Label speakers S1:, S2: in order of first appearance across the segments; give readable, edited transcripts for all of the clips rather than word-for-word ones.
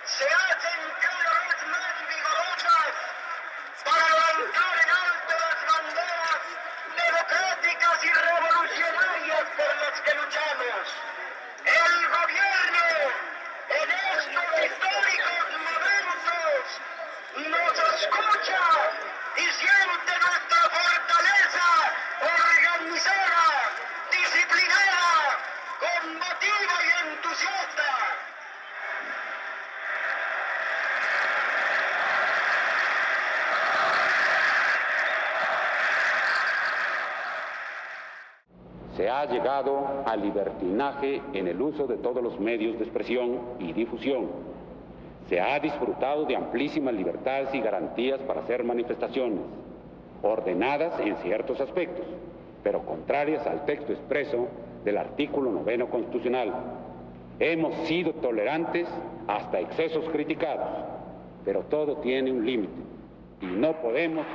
S1: Se hacen cada vez más vigorosas para levantar en alto las banderas democráticas y revolucionarias por las que luchamos. El gobierno, en estos históricos momentos, nos escucha y siente nuestra fortaleza organizada, disciplinada, combativa y entusiasta.
S2: Se ha llegado al libertinaje en el uso de todos los medios de expresión y difusión. Se ha disfrutado de amplísimas libertades y garantías para hacer manifestaciones, ordenadas en ciertos aspectos, pero contrarias al texto expreso del artículo 9 constitucional. Hemos sido tolerantes hasta excesos criticados, pero todo tiene un límite y no podemos...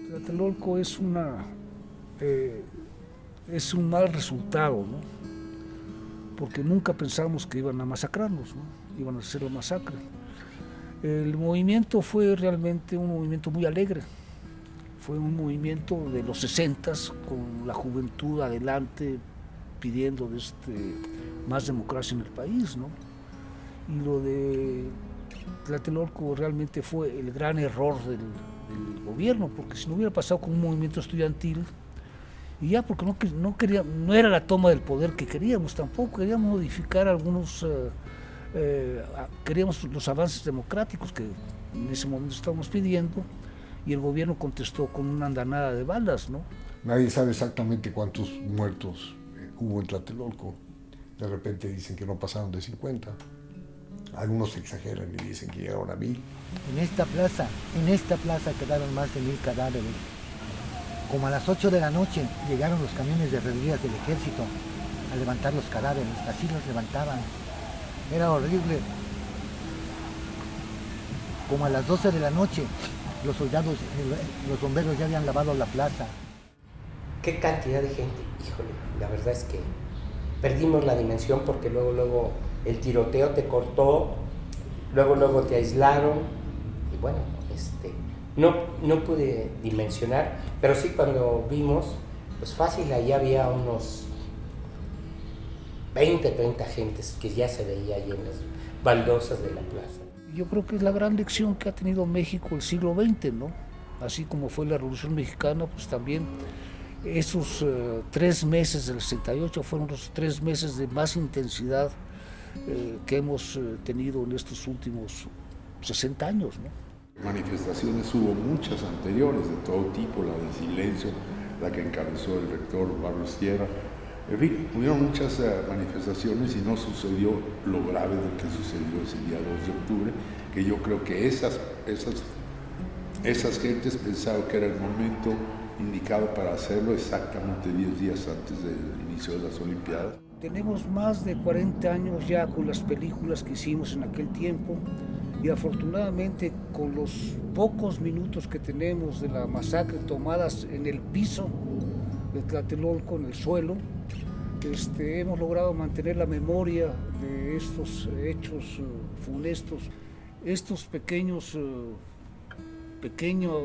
S3: Tlatelolco es un mal resultado, ¿no? Porque nunca pensamos que iban a masacrarnos, ¿no? Iban a hacer la masacre. El movimiento fue realmente un movimiento muy alegre, fue un movimiento de los 60s con la juventud adelante pidiendo más democracia en el país, ¿no? Y lo de Tlatelolco realmente fue el gran error del gobierno, porque si no hubiera pasado con un movimiento estudiantil, y ya porque no era la toma del poder que queríamos, tampoco queríamos modificar queríamos los avances democráticos que en ese momento estábamos pidiendo, y el gobierno contestó con una andanada de balas, ¿no?
S4: Nadie sabe exactamente cuántos muertos hubo en Tlatelolco. De repente dicen que no pasaron de 50. Algunos exageran y dicen que llegaron a 1000.
S5: En esta plaza quedaron más de 1000 cadáveres. Como a las 8 de la noche llegaron los camiones de reducciones del ejército a levantar los cadáveres, así los levantaban. Era horrible. Como a las 12 de la noche los soldados, los bomberos ya habían lavado la plaza.
S6: ¿Qué cantidad de gente? Híjole, la verdad es que perdimos la dimensión porque luego el tiroteo te cortó, luego te aislaron y bueno, no pude dimensionar, pero sí cuando vimos, pues fácil, ahí había unos 20, 30 gentes que ya se veía ahí en las baldosas de la plaza.
S3: Yo creo que es la gran lección que ha tenido México el siglo XX, ¿no? Así como fue la Revolución Mexicana, pues también esos 3 meses del 68 fueron los 3 meses de más intensidad que hemos tenido en estos últimos 60 años, ¿no?
S7: Manifestaciones hubo muchas anteriores de todo tipo, la del silencio, la que encabezó el rector Barros Tierra. En fin, hubieron muchas manifestaciones y no sucedió lo grave de que sucedió ese día 2 de octubre, que yo creo que esas gentes pensaron que era el momento indicado para hacerlo exactamente 10 días antes del inicio de las Olimpiadas.
S3: Tenemos más de 40 años ya con las películas que hicimos en aquel tiempo y afortunadamente con los pocos minutos que tenemos de la masacre tomadas en el piso de Tlatelolco, en el suelo, hemos logrado mantener la memoria de estos hechos funestos. Estos pequeño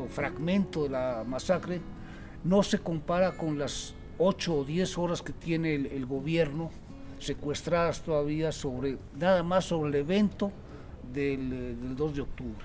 S3: fragmento de la masacre no se compara con las 8 o 10 horas que tiene el gobierno secuestradas todavía nada más sobre el evento del 2 de octubre.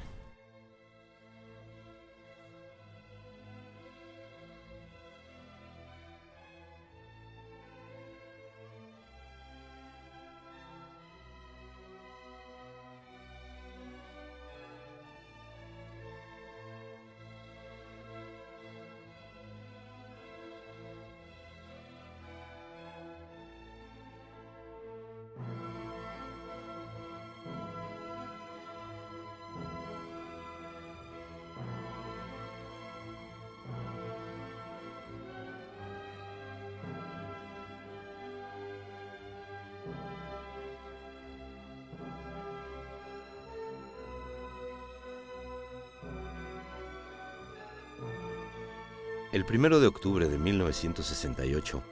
S8: El 1 de octubre de 1968,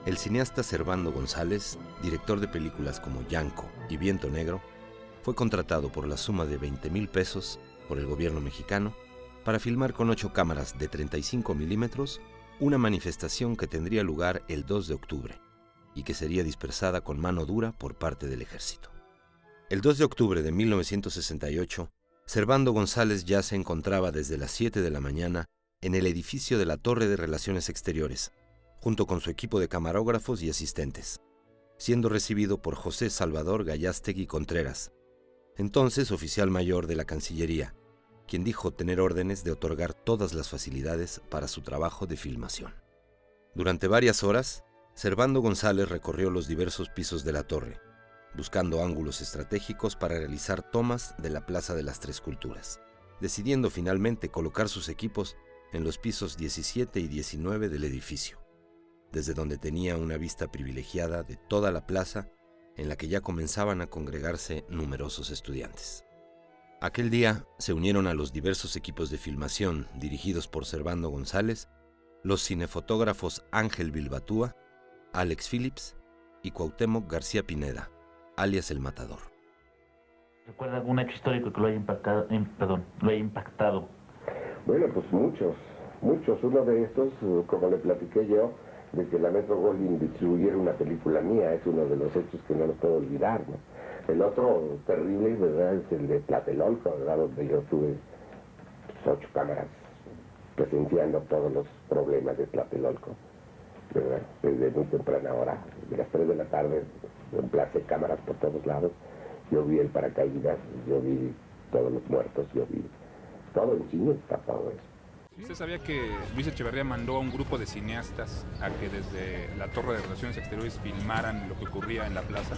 S8: el cineasta Servando González, director de películas como Yanco y Viento Negro, fue contratado por la suma de 20,000 pesos por el gobierno mexicano para filmar con 8 cámaras de 35 milímetros una manifestación que tendría lugar el 2 de octubre y que sería dispersada con mano dura por parte del ejército. El 2 de octubre de 1968, Servando González ya se encontraba desde las 7 de la mañana en el edificio de la Torre de Relaciones Exteriores, junto con su equipo de camarógrafos y asistentes, siendo recibido por José Salvador Gallástegui Contreras, entonces oficial mayor de la Cancillería, quien dijo tener órdenes de otorgar todas las facilidades para su trabajo de filmación. Durante varias horas, Servando González recorrió los diversos pisos de la torre, buscando ángulos estratégicos para realizar tomas de la Plaza de las Tres Culturas, decidiendo finalmente colocar sus equipos en los pisos 17 y 19 del edificio, desde donde tenía una vista privilegiada de toda la plaza en la que ya comenzaban a congregarse numerosos estudiantes. Aquel día se unieron a los diversos equipos de filmación dirigidos por Servando González los cinefotógrafos Ángel Bilbatúa, Alex Phillips y Cuauhtémoc García Pineda, alias El Matador.
S9: ¿Recuerda algún hecho histórico que lo haya impactado?
S10: Bueno, pues muchos. Uno de estos, como le platiqué yo, de que la Metro Goldwyn distribuyera una película mía, es uno de los hechos que no los puedo olvidar, ¿no? El otro terrible, ¿verdad?, es el de Tlatelolco, ¿verdad?, donde yo tuve 8 cámaras presenciando todos los problemas de Tlatelolco, ¿verdad? Desde muy temprana hora, de las 3 de la tarde, emplacé cámaras por todos lados. Yo vi el paracaídas, yo vi todos los muertos, yo vi todo el cine, está todo eso.
S11: ¿Usted sabía que Luis Echeverría mandó a un grupo de cineastas a que desde la Torre de Relaciones Exteriores filmaran lo que ocurría en la plaza?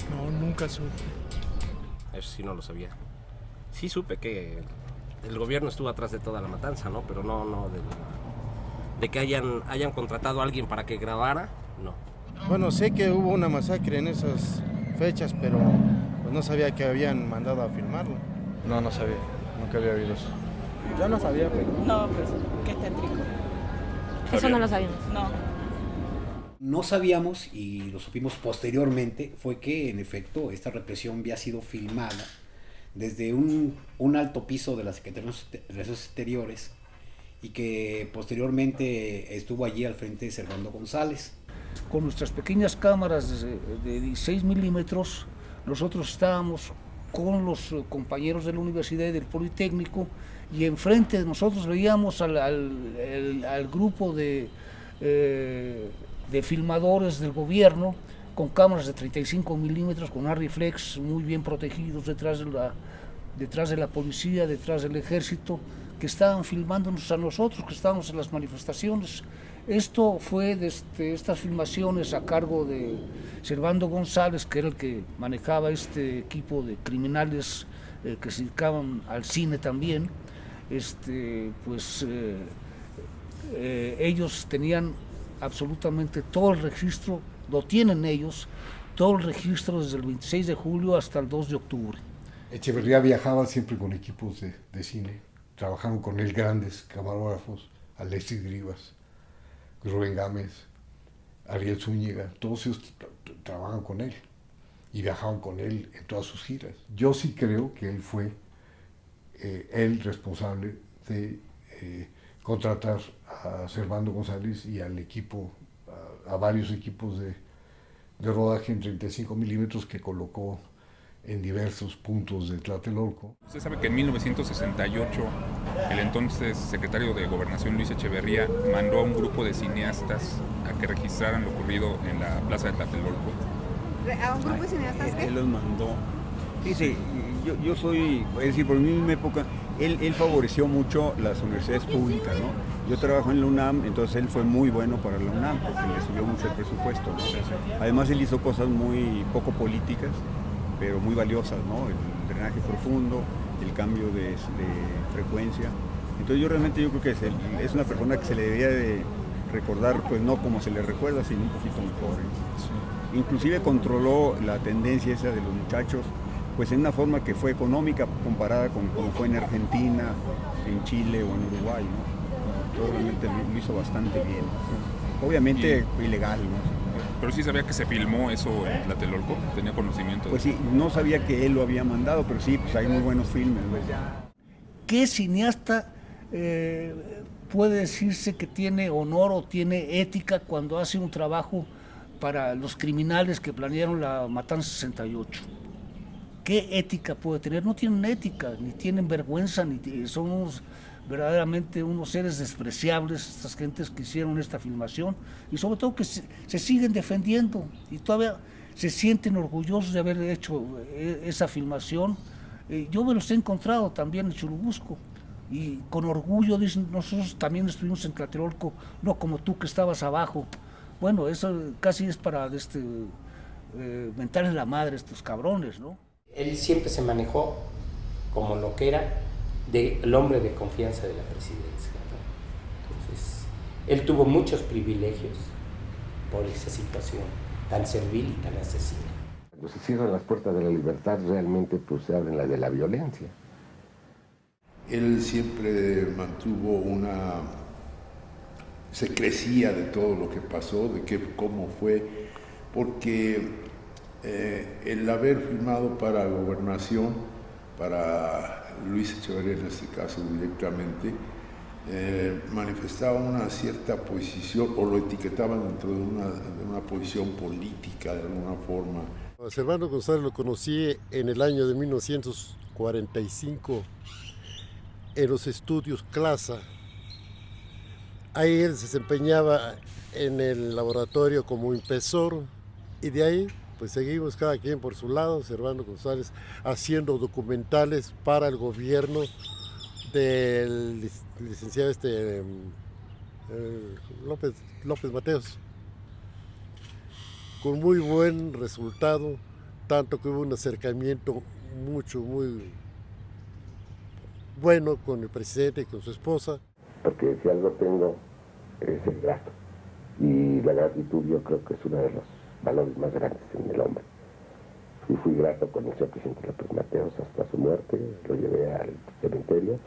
S12: No, nunca supe.
S13: Eso sí no lo sabía. Sí supe que el gobierno estuvo atrás de toda la matanza, ¿no? Pero no de que hayan contratado a alguien para que grabara, no.
S12: Bueno, sé que hubo una masacre en esas fechas, pero pues no sabía que habían mandado a filmarlo.
S14: No sabía. Nunca había oído eso.
S15: Yo no sabía, pero...
S16: No, pues, qué tétrico. Eso no lo sabíamos.
S17: No sabíamos, y lo supimos posteriormente, fue que en efecto esta represión había sido filmada desde un alto piso de la Secretaría de Relaciones Exteriores y que posteriormente estuvo allí al frente de Servando González.
S3: Con nuestras pequeñas cámaras de 16 milímetros, nosotros estábamos con los compañeros de la universidad y del Politécnico, y enfrente de nosotros veíamos al grupo de filmadores del gobierno con cámaras de 35 milímetros, con Arriflex muy bien protegidos detrás de la policía, detrás del ejército, que estaban filmándonos a nosotros, que estábamos en las manifestaciones. Esto fue estas filmaciones a cargo de Servando González, que era el que manejaba este equipo de criminales que se dedicaban al cine también. Ellos tenían absolutamente todo el registro lo tienen ellos, todo el registro desde el 26 de julio hasta el 2 de octubre.
S4: Echeverría viajaba siempre con equipos de cine, trabajaron con él grandes camarógrafos, Alexis Grivas, Rubén Gámez, Ariel Zúñiga, todos ellos trabajaban con él y viajaban con él en todas sus giras. Yo sí creo que él fue el responsable de contratar a Servando González y al equipo, a varios equipos de rodaje en 35 milímetros que colocó en diversos puntos de Tlatelolco.
S11: Usted sabe que en 1968 el entonces secretario de Gobernación Luis Echeverría mandó a un grupo de cineastas a que registraran lo ocurrido en la plaza de Tlatelolco.
S16: ¿A un grupo de cineastas qué?
S15: Él los mandó. Dice, yo soy, es decir, por mi misma época, él favoreció mucho las universidades públicas, ¿no? Yo trabajo en la UNAM, entonces él fue muy bueno para la UNAM porque le subió mucho el presupuesto, ¿no? Además él hizo cosas muy poco políticas, pero muy valiosas, ¿no? El drenaje profundo, el cambio de frecuencia. Entonces yo creo que es una persona que se le debería de recordar, pues no como se le recuerda, sino un poquito mejor, ¿eh? Sí. Inclusive controló la tendencia esa de los muchachos, pues en una forma que fue económica comparada con como fue en Argentina, en Chile o en Uruguay, ¿no? Realmente lo hizo bastante bien. Obviamente ilegal, ¿no?
S11: Pero sí sabía que se filmó eso en Tlatelolco, tenía conocimiento.
S15: Pues sí, no sabía que él lo había mandado, pero sí, pues hay muy buenos filmes, ¿no?
S3: ¿Qué cineasta puede decirse que tiene honor o tiene ética cuando hace un trabajo para los criminales que planearon la Matanza 68? ¿Qué ética puede tener? No tienen ética, ni tienen vergüenza, ni son verdaderamente unos seres despreciables, estas gentes que hicieron esta filmación, y sobre todo que se siguen defendiendo y todavía se sienten orgullosos de haber hecho esa filmación. Yo me los he encontrado también en Churubusco y con orgullo dicen, nosotros también estuvimos en Tlatelolco, no como tú que estabas abajo. Bueno, eso casi es para mentarles la madre a estos cabrones, ¿no?
S6: Él siempre se manejó como lo que era el hombre de confianza de la presidencia, ¿no? Entonces, él tuvo muchos privilegios por esa situación tan servil y tan asesina.
S10: Cuando se cierran las puertas de la libertad, realmente pues se abren las de la violencia.
S7: Él siempre mantuvo se crecía de todo lo que pasó, cómo fue, porque el haber firmado para Gobernación, para Luis Echeverría en este caso directamente, manifestaba una cierta posición o lo etiquetaban dentro de una posición política de alguna forma.
S18: A Servando González lo conocí en el año de 1945 en los estudios CLASA. Ahí él se desempeñaba en el laboratorio como impresor y de ahí pues seguimos cada quien por su lado, Servando González haciendo documentales para el gobierno del licenciado López Mateos, con muy buen resultado, tanto que hubo un acercamiento muy bueno con el presidente y con su esposa.
S10: Porque si algo tengo es el grato, y la gratitud yo creo que es uno de los valores más grandes en el hombre. Y fui grato con el señor presidente López Mateos hasta su muerte, lo llevé al cementerio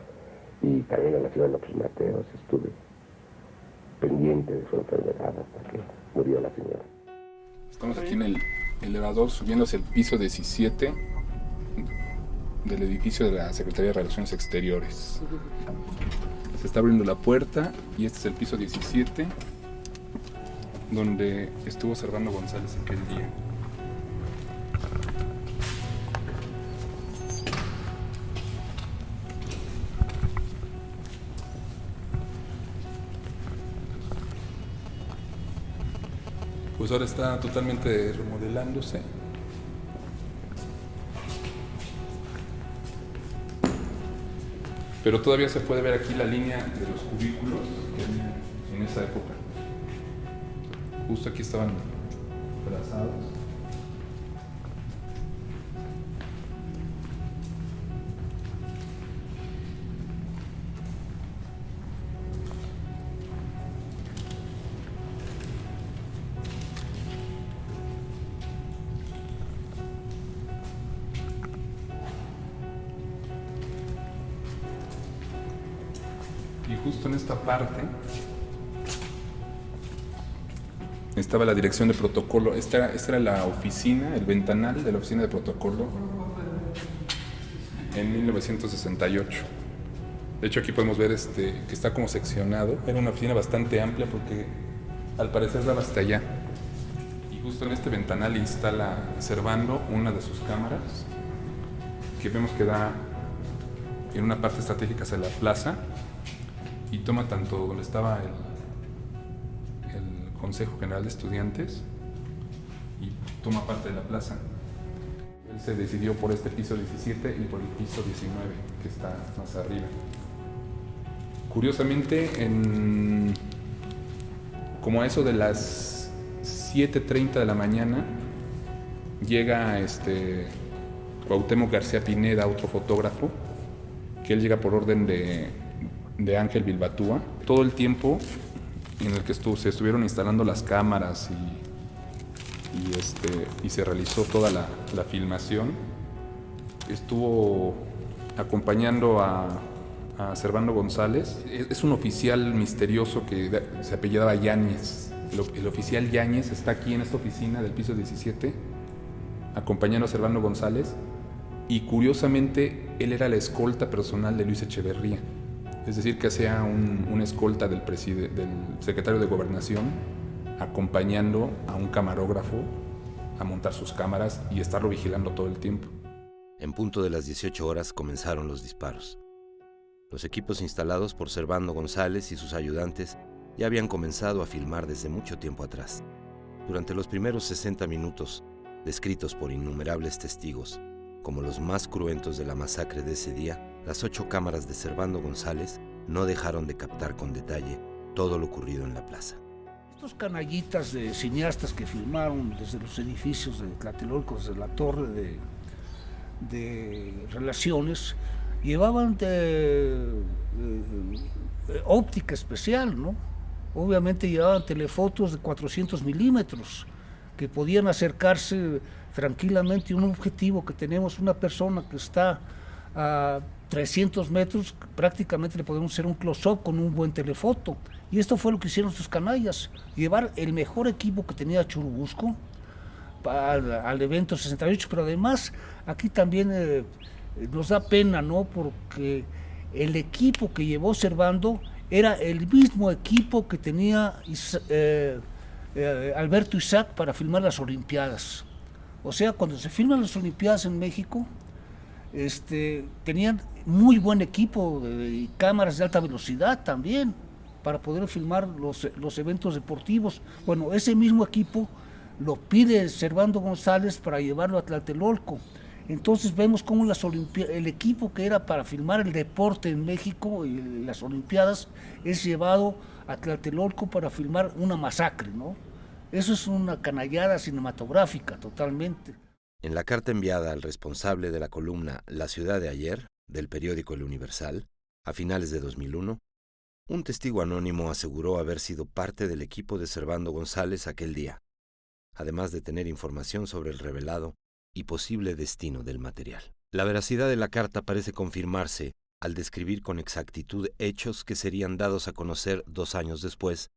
S10: y también a la ciudad de López Mateos estuve pendiente de su enfermedad hasta que murió la señora.
S11: Estamos aquí en el elevador subiendo hacia el piso 17 del edificio de la Secretaría de Relaciones Exteriores. Se está abriendo la puerta y este es el piso 17 donde estuvo Servando González aquel día. Pues ahora está totalmente remodelándose. Pero todavía se puede ver aquí la línea de los cubículos que había en esa época. Justo aquí estaban trazados. justo en esta parte estaba la dirección de protocolo. Esta era la oficina, el ventanal de la oficina de protocolo en 1968. De hecho, aquí podemos ver que está como seccionado. Era una oficina bastante amplia porque al parecer daba hasta allá. Y justo en este ventanal instala Servando una de sus cámaras, que vemos que da en una parte estratégica hacia la plaza y toma tanto donde estaba el Consejo General de Estudiantes y toma parte de la plaza. Él se decidió por este piso 17 y por el piso 19, que está más arriba. Curiosamente, como a eso de las 7:30 de la mañana, llega Cuauhtémoc García Pineda, otro fotógrafo, que él llega por orden de Ángel Bilbatúa. Todo el tiempo en el que se estuvieron instalando las cámaras y se realizó toda la filmación, estuvo acompañando a Servando González. Es un oficial misterioso que se apellidaba Yáñez. El oficial Yáñez está aquí en esta oficina del piso 17 acompañando a Servando González, y curiosamente él era la escolta personal de Luis Echeverría. Es decir, que hacía una escolta del secretario de Gobernación acompañando a un camarógrafo a montar sus cámaras y estarlo vigilando todo el tiempo.
S8: En punto de las 18 horas comenzaron los disparos. Los equipos instalados por Servando González y sus ayudantes ya habían comenzado a filmar desde mucho tiempo atrás. Durante los primeros 60 minutos, descritos por innumerables testigos como los más cruentos de la masacre de ese día, las 8 cámaras de Servando González no dejaron de captar con detalle todo lo ocurrido en la plaza.
S3: Estos canallitas de cineastas que filmaron desde los edificios de Tlatelolco, desde la torre de Relaciones, llevaban óptica especial, ¿no? Obviamente llevaban telefotos de 400 milímetros que podían acercarse tranquilamente a un objetivo que tenemos. Una persona que está a 300 metros, prácticamente le podemos hacer un close-up con un buen telefoto. Y esto fue lo que hicieron estos canallas, llevar el mejor equipo que tenía Churubusco al evento 68, pero además aquí también nos da pena, ¿no? Porque el equipo que llevó Servando era el mismo equipo que tenía Alberto Isaac para filmar las Olimpiadas. O sea, cuando se filman las Olimpiadas en México, tenían muy buen equipo y cámaras de alta velocidad también para poder filmar los eventos deportivos. Bueno, ese mismo equipo lo pide Servando González para llevarlo a Tlatelolco. Entonces vemos cómo el equipo que era para filmar el deporte en México y las Olimpiadas es llevado a Tlatelolco para filmar una masacre, ¿no? Eso es una canallada cinematográfica totalmente.
S8: En la carta enviada al responsable de la columna La Ciudad de Ayer, del periódico El Universal, a finales de 2001, un testigo anónimo aseguró haber sido parte del equipo de Servando González aquel día, además de tener información sobre el revelado y posible destino del material. La veracidad de la carta parece confirmarse al describir con exactitud hechos que serían dados a conocer 2 años después,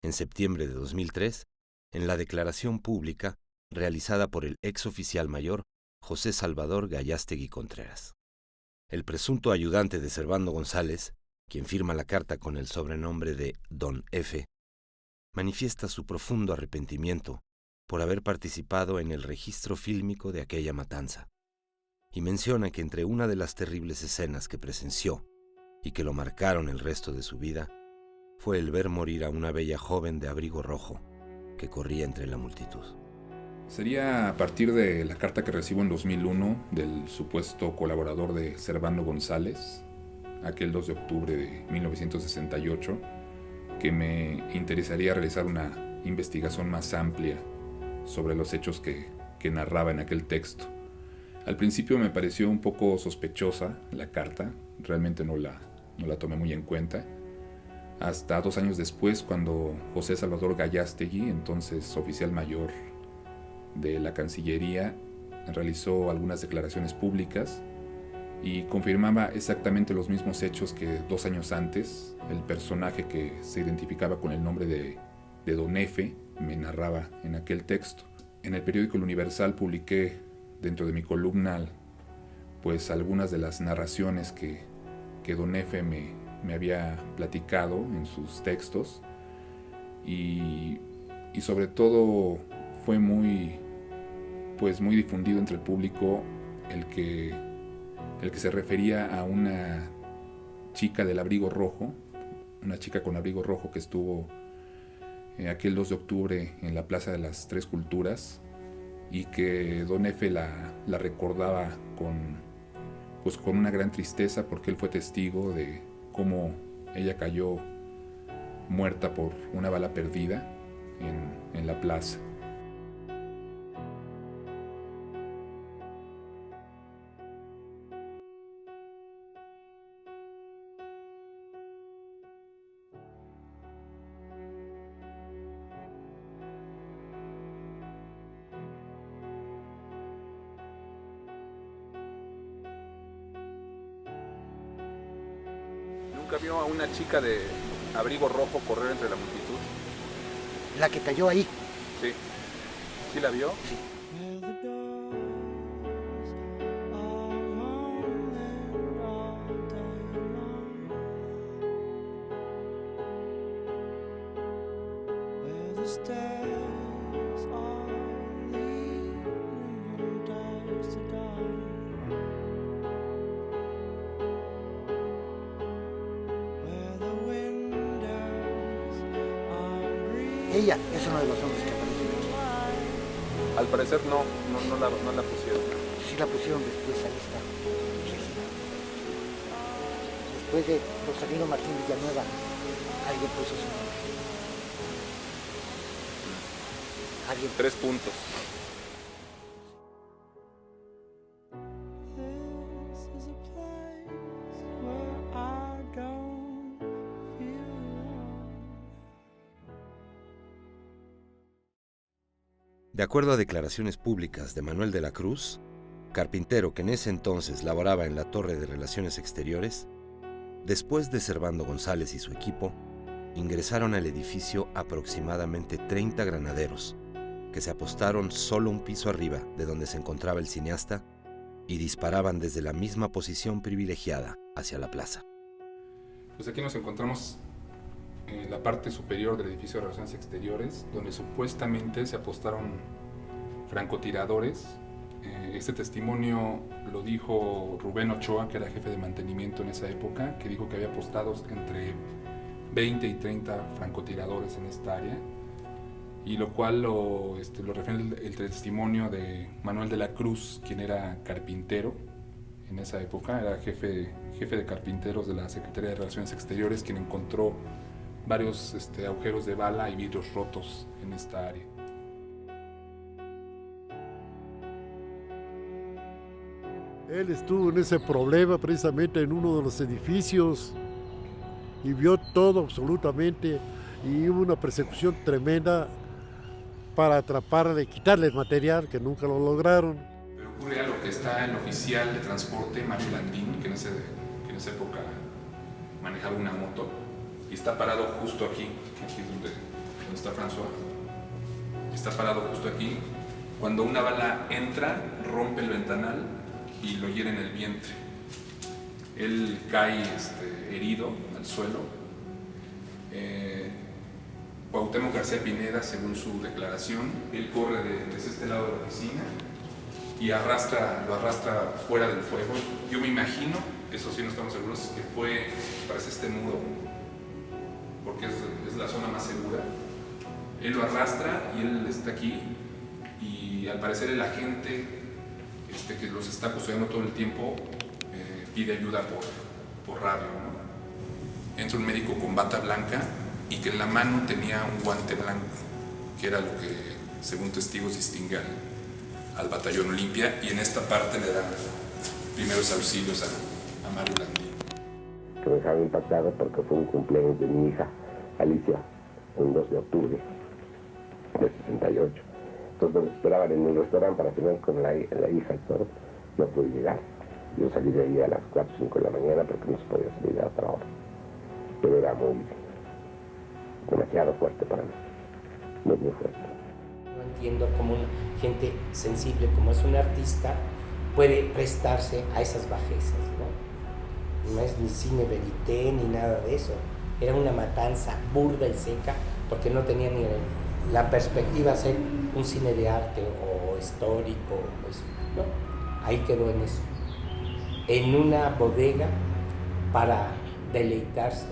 S8: en septiembre de 2003, en la declaración pública realizada por el ex oficial mayor José Salvador Gayástegui Contreras. El presunto ayudante de Servando González, quien firma la carta con el sobrenombre de Don F., manifiesta su profundo arrepentimiento por haber participado en el registro fílmico de aquella matanza, y menciona que entre una de las terribles escenas que presenció y que lo marcaron el resto de su vida fue el ver morir a una bella joven de abrigo rojo que corría entre la multitud.
S11: Sería a partir de la carta que recibo en 2001 del supuesto colaborador de Servando González, aquel 2 de octubre de 1968, que me interesaría realizar una investigación más amplia sobre los hechos que narraba en aquel texto. Al principio me pareció un poco sospechosa la carta, realmente no la tomé muy en cuenta, hasta 2 años después, cuando José Salvador Gayástegui, entonces oficial mayor de la Cancillería, realizó algunas declaraciones públicas y confirmaba exactamente los mismos hechos que 2 años antes. El personaje que se identificaba con el nombre de Don Efe me narraba en aquel texto. En el periódico El Universal publiqué dentro de mi columna pues algunas de las narraciones que Don Efe me había platicado en sus textos, y sobre todo fue muy difundido entre el público el que se refería a una chica del abrigo rojo, una chica con abrigo rojo que estuvo aquel 2 de octubre en la Plaza de las Tres Culturas, y que Don Efe la recordaba con una gran tristeza, porque él fue testigo de cómo ella cayó muerta por una bala perdida en la plaza. ¿Nunca vio a una chica de abrigo rojo correr entre la multitud?
S5: La que cayó ahí.
S11: Sí. ¿Sí la vio?
S5: Sí. Ella es uno de los hombres que aparecen aquí.
S11: Al parecer no la pusieron.
S5: Sí la pusieron después, ahí está. Después de Rosalino Martín Villanueva, alguien puso su nombre. Alguien.
S11: 3 puntos.
S8: De acuerdo a declaraciones públicas de Manuel de la Cruz, carpintero que en ese entonces laboraba en la Torre de Relaciones Exteriores, después de Servando González y su equipo, ingresaron al edificio aproximadamente 30 granaderos, que se apostaron solo un piso arriba de donde se encontraba el cineasta y disparaban desde la misma posición privilegiada hacia la plaza.
S11: Pues aquí nos encontramos en la parte superior del edificio de Relaciones Exteriores, donde supuestamente se apostaron francotiradores. Este testimonio lo dijo Rubén Ochoa, que era jefe de mantenimiento en esa época, que dijo que había apostados entre 20 y 30 francotiradores en esta área, y lo cual lo refiere el testimonio de Manuel de la Cruz, quien era carpintero en esa época, era jefe de carpinteros de la Secretaría de Relaciones Exteriores, quien encontró varios agujeros de bala y vidrios rotos en esta área.
S18: Él estuvo en ese problema precisamente en uno de los edificios y vio todo absolutamente, y hubo una persecución tremenda para atraparle, quitarle el material, que nunca lo lograron.
S11: Pero ocurre algo, que está el oficial de transporte, Mario Landín, que en esa época manejaba una moto, y está parado justo aquí es donde está François. Está parado justo aquí. Cuando una bala entra, rompe el ventanal y lo hiere en el vientre. Él cae herido al suelo. Cuauhtémoc García Pineda, según su declaración, él corre desde este lado de la oficina y lo arrastra fuera del fuego. Yo me imagino, eso sí no estamos seguros, que parece este muro, porque es la zona más segura. Él lo arrastra y él está aquí, y al parecer el agente que los está custodiando todo el tiempo pide ayuda por radio, ¿no? Entra un médico con bata blanca y que en la mano tenía un guante blanco, que era lo que, según testigos, distingue al batallón Olimpia, y en esta parte le dan primeros auxilios a Mario Landín.
S10: Que me dejaba impactado porque fue un cumpleaños de mi hija, Alicia, un 2 de octubre del 68. Entonces nos esperaban en un restaurante para cenar con la hija y todo. No pude llegar. Yo salí de ahí a las 4 o 5 de la mañana porque no se podía salir a otra hora. Pero era demasiado fuerte para mí, muy fuerte.
S6: No entiendo cómo una gente sensible como es un artista puede prestarse a esas bajezas, ¿no? No es ni cine verité ni nada de eso. Era una matanza burda y seca porque no tenía ni la perspectiva de hacer un cine de arte o histórico. Pues, no, ahí quedó en eso. En una bodega para deleitarse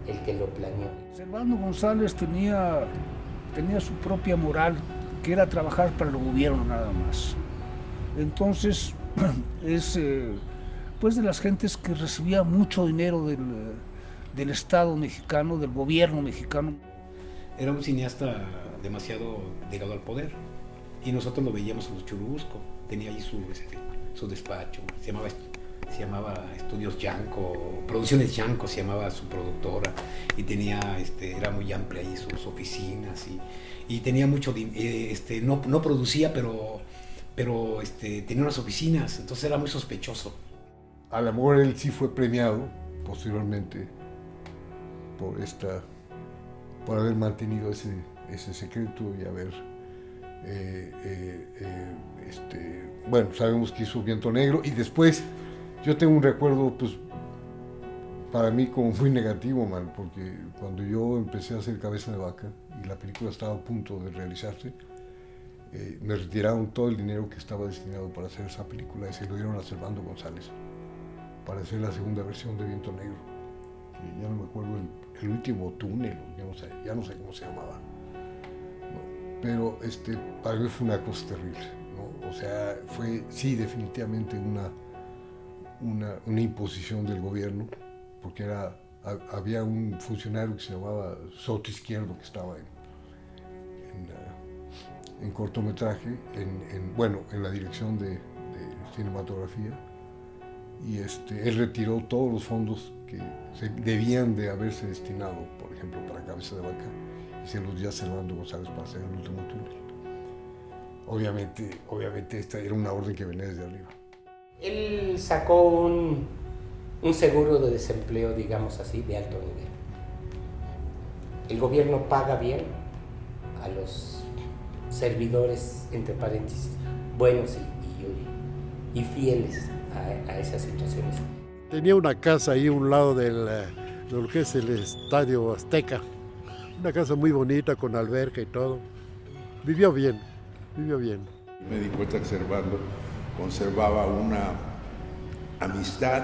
S6: el que lo planeó.
S3: Servando González tenía su propia moral, que era trabajar para el gobierno nada más. Entonces, es pues de las gentes que recibía mucho dinero del Estado mexicano, del gobierno mexicano.
S17: Era un cineasta demasiado ligado al poder y nosotros lo veíamos en los Churubusco. Tenía ahí su despacho, se llamaba Estudios Yanco, Producciones Yanco se llamaba su productora, y tenía, era muy amplia ahí sus oficinas y tenía mucho, no producía, pero tenía unas oficinas, entonces era muy sospechoso.
S4: A lo mejor él sí fue premiado posteriormente por haber mantenido ese secreto y haber, bueno, sabemos que hizo Viento Negro, y después yo tengo un recuerdo, pues, para mí como muy negativo, man, porque cuando yo empecé a hacer Cabeza de Vaca y la película estaba a punto de realizarse, me retiraron todo el dinero que estaba destinado para hacer esa película y se lo dieron a Servando González para hacer la segunda versión de Viento Negro, que ya no me acuerdo el último túnel, ya no sé cómo se llamaba, ¿no? Pero para mí fue una cosa terrible, ¿no? O sea, fue sí definitivamente una imposición del gobierno, porque había un funcionario que se llamaba Soto Izquierdo que estaba en cortometraje, en la dirección de cinematografía, y él retiró todos los fondos que debían de haberse destinado, por ejemplo, para Cabeza de Vaca, y se los dio a Servando González para hacer el último túnel. Obviamente esta era una orden que venía desde arriba.
S6: Él sacó un seguro de desempleo, digamos así, de alto nivel. El gobierno paga bien a los servidores, entre paréntesis, buenos y fieles a esas situaciones.
S18: Tenía una casa ahí a un lado de lo que es el Estadio Azteca. Una casa muy bonita, con alberca y todo. Vivió bien.
S7: Me di cuenta que Servando conservaba una amistad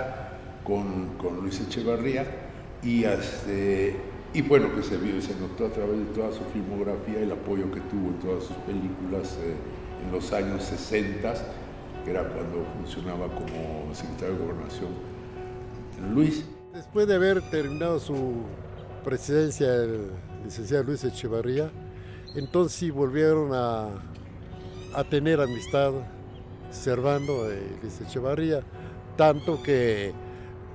S7: con Luis Echevarría y bueno, que se vio y se notó a través de toda su filmografía el apoyo que tuvo en todas sus películas en los años 60, que era cuando funcionaba como secretario de Gobernación Luis.
S18: Después de haber terminado su presidencia el licenciado Luis Echevarría, entonces sí volvieron a tener amistad Servando y Luis Echevarría, tanto que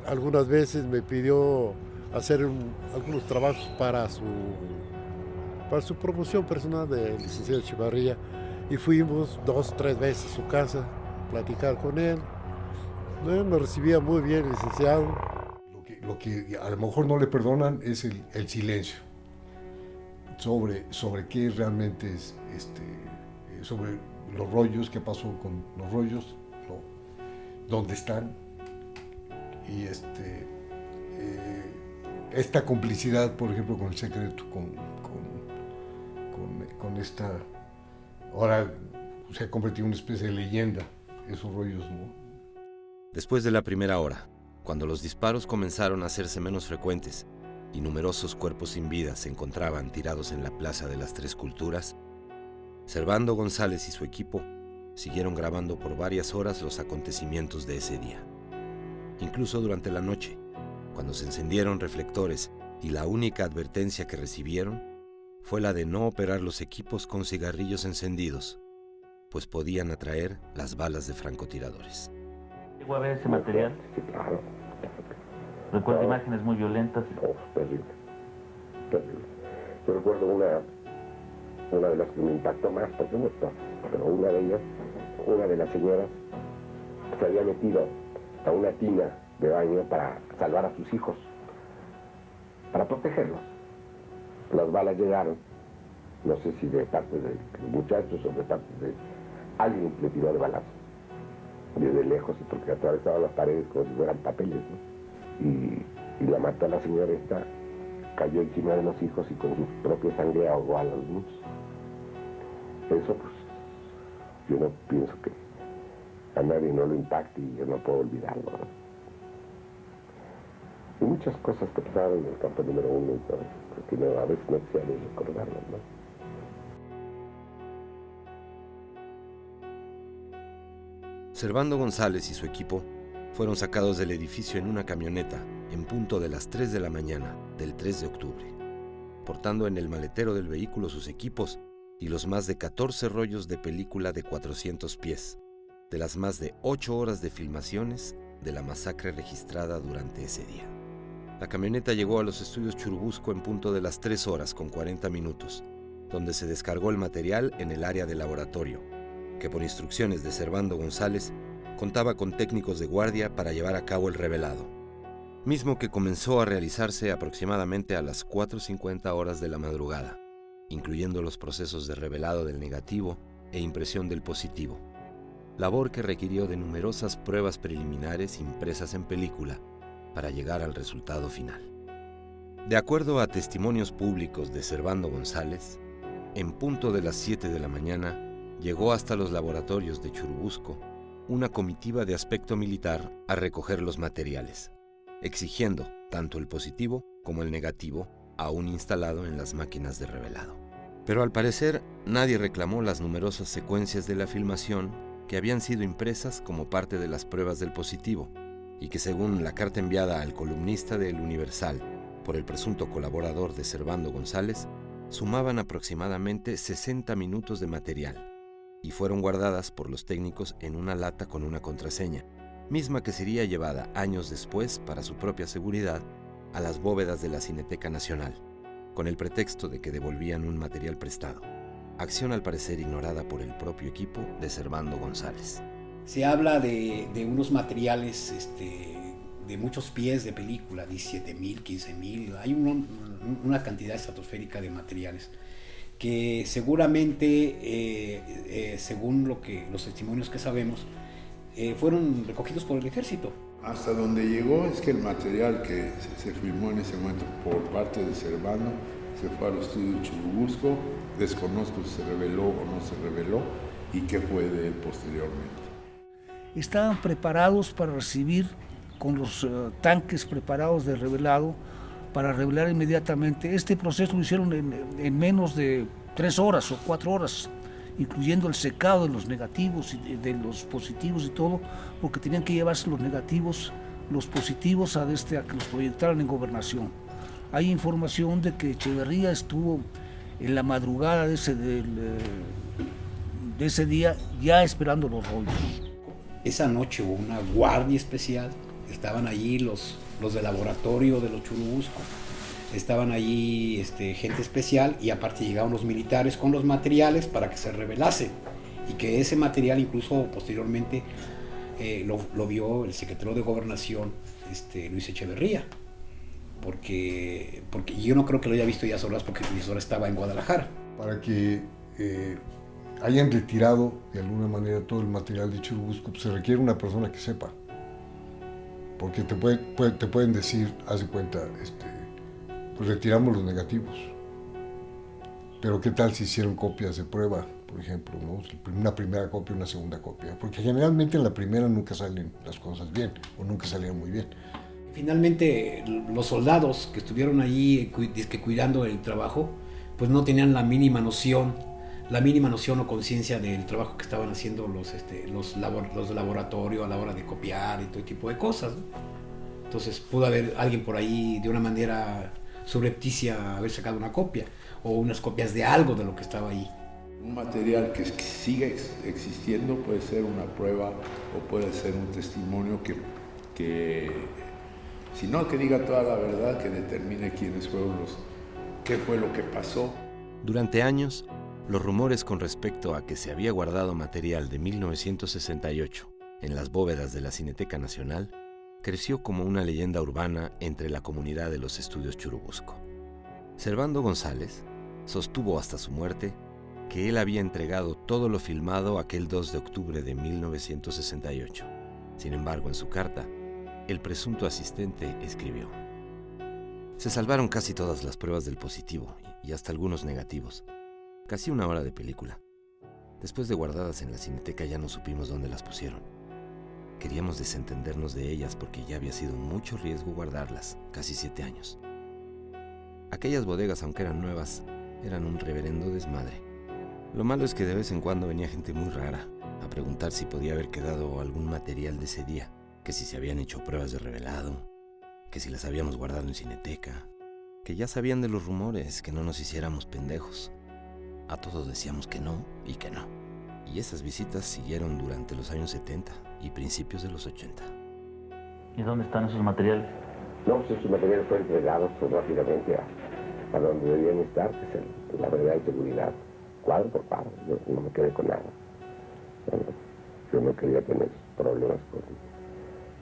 S18: algunas veces me pidió hacer algunos trabajos para su promoción personal de licenciado Echevarría, y fuimos 2 o 3 veces a su casa a platicar con él. Nos recibía muy bien el licenciado.
S4: Lo que a lo mejor no le perdonan es el silencio sobre qué realmente es, sobre los rollos, qué pasó con los rollos, ¿no? Dónde están, y esta complicidad, por ejemplo, con El Secreto, con esta, ahora se ha convertido en una especie de leyenda, esos rollos, ¿no?
S8: Después de la primera hora, cuando los disparos comenzaron a hacerse menos frecuentes y numerosos cuerpos sin vida se encontraban tirados en la Plaza de las Tres Culturas, Servando González y su equipo siguieron grabando por varias horas los acontecimientos de ese día. Incluso durante la noche, cuando se encendieron reflectores y la única advertencia que recibieron fue la de no operar los equipos con cigarrillos encendidos, pues podían atraer las balas de francotiradores.
S9: ¿Llegó a ver ese material?
S10: Sí, claro.
S9: Recuerdo imágenes muy violentas.
S10: Terrible. Yo recuerdo una de las que me impactó más, porque no está, pero una de ellas, una de las señoras, se había metido a una tina de baño para salvar a sus hijos, para protegerlos. Las balas llegaron, no sé si de parte de los muchachos o de parte de alguien le tiró de balazo, desde lejos, porque atravesaba las paredes como si fueran papeles, ¿no? Y la mató a la señora esta, cayó encima de los hijos y con su propia sangre ahogó a los niños. Eso, pues, yo no pienso que a nadie no lo impacte y yo no puedo olvidarlo, ¿no? Y muchas cosas que pasaron en el campo número 1 y todo, porque no, a veces no quisiera ni recordarlo, ¿no?
S8: Servando González y su equipo fueron sacados del edificio en una camioneta en punto de las 3 de la mañana del 3 de octubre, portando en el maletero del vehículo sus equipos y los más de 14 rollos de película de 400 pies, de las más de 8 horas de filmaciones de la masacre registrada durante ese día. La camioneta llegó a los estudios Churubusco en punto de las 3 horas con 40 minutos, donde se descargó el material en el área de laboratorio, que por instrucciones de Servando González contaba con técnicos de guardia para llevar a cabo el revelado, mismo que comenzó a realizarse aproximadamente a las 4:50 horas de la madrugada, incluyendo los procesos de revelado del negativo e impresión del positivo, labor que requirió de numerosas pruebas preliminares impresas en película para llegar al resultado final. De acuerdo a testimonios públicos de Servando González, en punto de las 7 de la mañana llegó hasta los laboratorios de Churubusco una comitiva de aspecto militar a recoger los materiales, exigiendo tanto el positivo como el negativo aún instalado en las máquinas de revelado. Pero al parecer nadie reclamó las numerosas secuencias de la filmación que habían sido impresas como parte de las pruebas del positivo y que, según la carta enviada al columnista de El Universal por el presunto colaborador de Servando González, sumaban aproximadamente 60 minutos de material y fueron guardadas por los técnicos en una lata con una contraseña, misma que sería llevada años después para su propia seguridad a las bóvedas de la Cineteca Nacional, con el pretexto de que devolvían un material prestado, acción al parecer ignorada por el propio equipo de Servando González.
S17: Se habla de unos materiales de muchos pies de película, 17,000, 15,000, hay una cantidad estratosférica de materiales que seguramente, según los testimonios que sabemos, fueron recogidos por el ejército.
S7: Hasta donde llegó es que el material que se filmó en ese momento por parte de Servando se fue al estudio Churubusco, desconozco si se reveló o no se reveló y qué fue de él posteriormente.
S3: Estaban preparados para recibir con los tanques preparados de revelado para revelar inmediatamente. Este proceso lo hicieron en menos de 3 horas o 4 horas, incluyendo el secado de los negativos y de los positivos y todo, porque tenían que llevarse los negativos, los positivos a que los proyectaran en Gobernación. Hay información de que Echeverría estuvo en la madrugada de ese día ya esperando los rollos.
S17: Esa noche hubo una guardia especial, estaban allí los del laboratorio de los Churubusco, estaban allí gente especial y aparte llegaron los militares con los materiales para que se revelase y que ese material incluso posteriormente lo vio el secretario de Gobernación, Luis Echeverría, porque yo no creo que lo haya visto Díaz Ordaz porque Díaz Ordaz estaba en Guadalajara.
S4: Para que hayan retirado de alguna manera todo el material de Churubusco, pues se requiere una persona que sepa. Porque te pueden decir, haz de cuenta, pues retiramos los negativos. Pero ¿qué tal si hicieron copias de prueba, por ejemplo, ¿no? Una primera copia y una segunda copia? Porque generalmente en la primera nunca salen las cosas bien, o nunca salieron muy bien.
S17: Finalmente, los soldados que estuvieron allí cuidando el trabajo, pues no tenían la mínima noción o conciencia del trabajo que estaban haciendo los de laboratorio a la hora de copiar y todo tipo de cosas, ¿no? Entonces pudo haber alguien por ahí de una manera subrepticia haber sacado una copia o unas copias de algo de lo que estaba ahí.
S7: Un material que sigue existiendo puede ser una prueba o puede ser un testimonio que si no que diga toda la verdad, que determine quiénes fueron qué fue lo que pasó.
S8: Durante años, los rumores con respecto a que se había guardado material de 1968 en las bóvedas de la Cineteca Nacional creció como una leyenda urbana entre la comunidad de los estudios Churubusco. Servando González sostuvo hasta su muerte que él había entregado todo lo filmado aquel 2 de octubre de 1968. Sin embargo, en su carta, el presunto asistente escribió: se salvaron casi todas las pruebas del positivo y hasta algunos negativos. Casi una hora de película. Después de guardadas en la Cineteca ya no supimos dónde las pusieron. Queríamos desentendernos de ellas porque ya había sido mucho riesgo guardarlas, casi 7 años. Aquellas bodegas, aunque eran nuevas, eran un reverendo desmadre. Lo malo es que de vez en cuando venía gente muy rara a preguntar si podía haber quedado algún material de ese día, que si se habían hecho pruebas de revelado, que si las habíamos guardado en Cineteca, que ya sabían de los rumores, que no nos hiciéramos pendejos. A todos decíamos que no y que no. Y esas visitas siguieron durante los años 70 y principios de los 80.
S9: ¿Y dónde están esos materiales?
S10: No, pues esos materiales fueron entregados rápidamente a donde debían estar, que es la Federal de Seguridad, cuadro por cuadro. Yo no me quedé con nada. Yo no quería tener problemas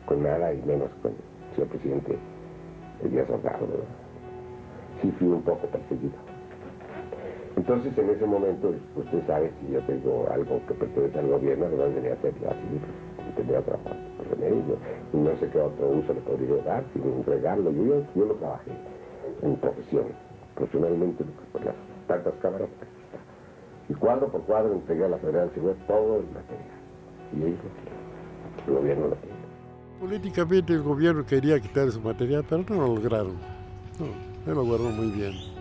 S10: con nada y menos con el señor presidente Díaz Ordaz. Sí fui un poco perseguido. Entonces, en ese momento, usted sabe, si yo tengo algo que pertenece al gobierno, además debería hacerlo así, pues, tendría trabajo por remedio, y no sé qué otro uso le podría dar, sin entregarlo. Yo lo trabajé en profesión, profesionalmente, por las tantas cámaras, aquí está. Y cuadro por cuadro entregué a la Federal de Seguridad todo el material. Y ellos, el gobierno lo tiene.
S18: Políticamente el gobierno quería quitar ese material, pero no lo lograron. No, él lo guardó muy bien.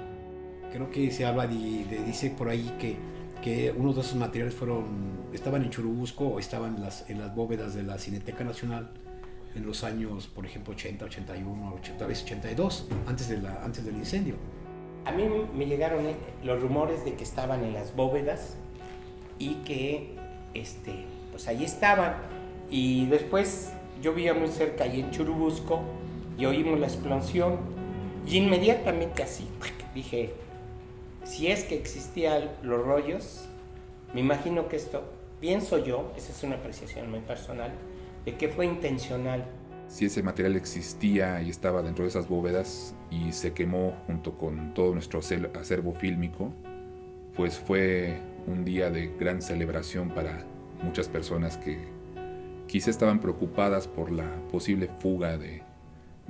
S17: Creo que se habla dice por ahí que unos de esos materiales estaban en Churubusco o estaban en las bóvedas de la Cineteca Nacional en los años, por ejemplo, 80, 81, 80, a veces 82, antes del incendio.
S6: A mí me llegaron los rumores de que estaban en las bóvedas y que pues ahí estaban. Y después yo vivía muy cerca ahí en Churubusco y oímos la explosión y inmediatamente así dije, si es que existían los rollos, me imagino que esto, pienso yo, esa es una apreciación muy personal, de que fue intencional.
S11: Si ese material existía y estaba dentro de esas bóvedas y se quemó junto con todo nuestro acervo fílmico, pues fue un día de gran celebración para muchas personas que quizá estaban preocupadas por la posible fuga de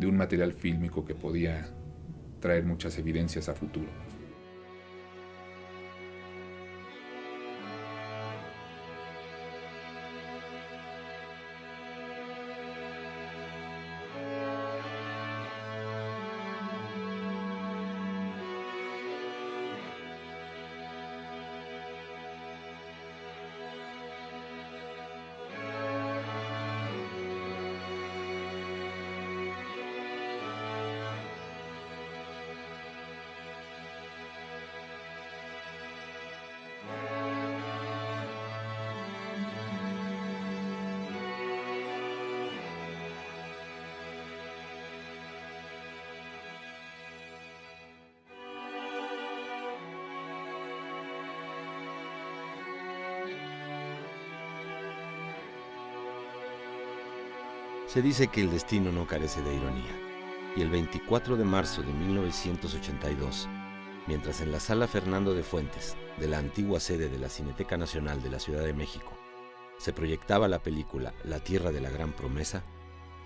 S11: un material fílmico que podía traer muchas evidencias a futuro.
S8: Se dice que el destino no carece de ironía, y el 24 de marzo de 1982, mientras en la Sala Fernando de Fuentes, de la antigua sede de la Cineteca Nacional de la Ciudad de México, se proyectaba la película La Tierra de la Gran Promesa,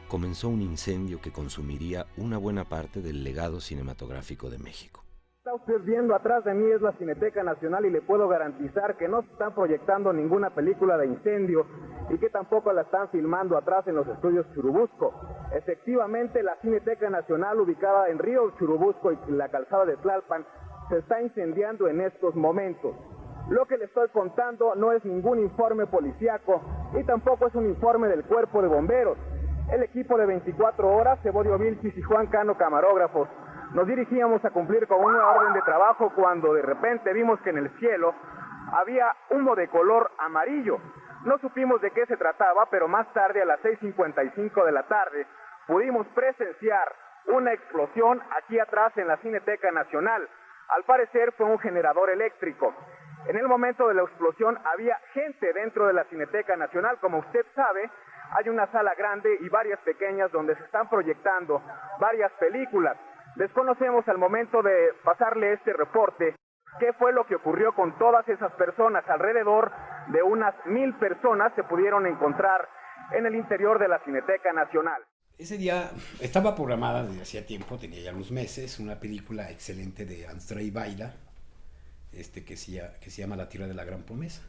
S8: comenzó un incendio que consumiría una buena parte del legado cinematográfico de México.
S19: Está usted viendo atrás de mí es la Cineteca Nacional y le puedo garantizar que no se está proyectando ninguna película de incendio y que tampoco la están filmando atrás en los estudios Churubusco. Efectivamente, la Cineteca Nacional, ubicada en Río Churubusco y la calzada de Tlalpan, se está incendiando en estos momentos. Lo que le estoy contando no es ningún informe policíaco y tampoco es un informe del Cuerpo de Bomberos. El equipo de 24 horas, Evodio Vilchis y Juan Cano, camarógrafos, nos dirigíamos a cumplir con una orden de trabajo cuando de repente vimos que en el cielo había humo de color amarillo. No supimos de qué se trataba, pero más tarde, a las 6:55 de la tarde, pudimos presenciar una explosión aquí atrás en la Cineteca Nacional. Al parecer fue un generador eléctrico. En el momento de la explosión había gente dentro de la Cineteca Nacional. Como usted sabe, hay una sala grande y varias pequeñas donde se están proyectando varias películas. Desconocemos al momento de pasarle este reporte qué fue lo que ocurrió con todas esas personas. Alrededor de unas 1000 personas se pudieron encontrar en el interior de la Cineteca Nacional.
S17: Ese día estaba programada desde hacía tiempo, tenía ya unos meses, una película excelente de Andrzej Wajda, que se llama La Tierra de la Gran Promesa.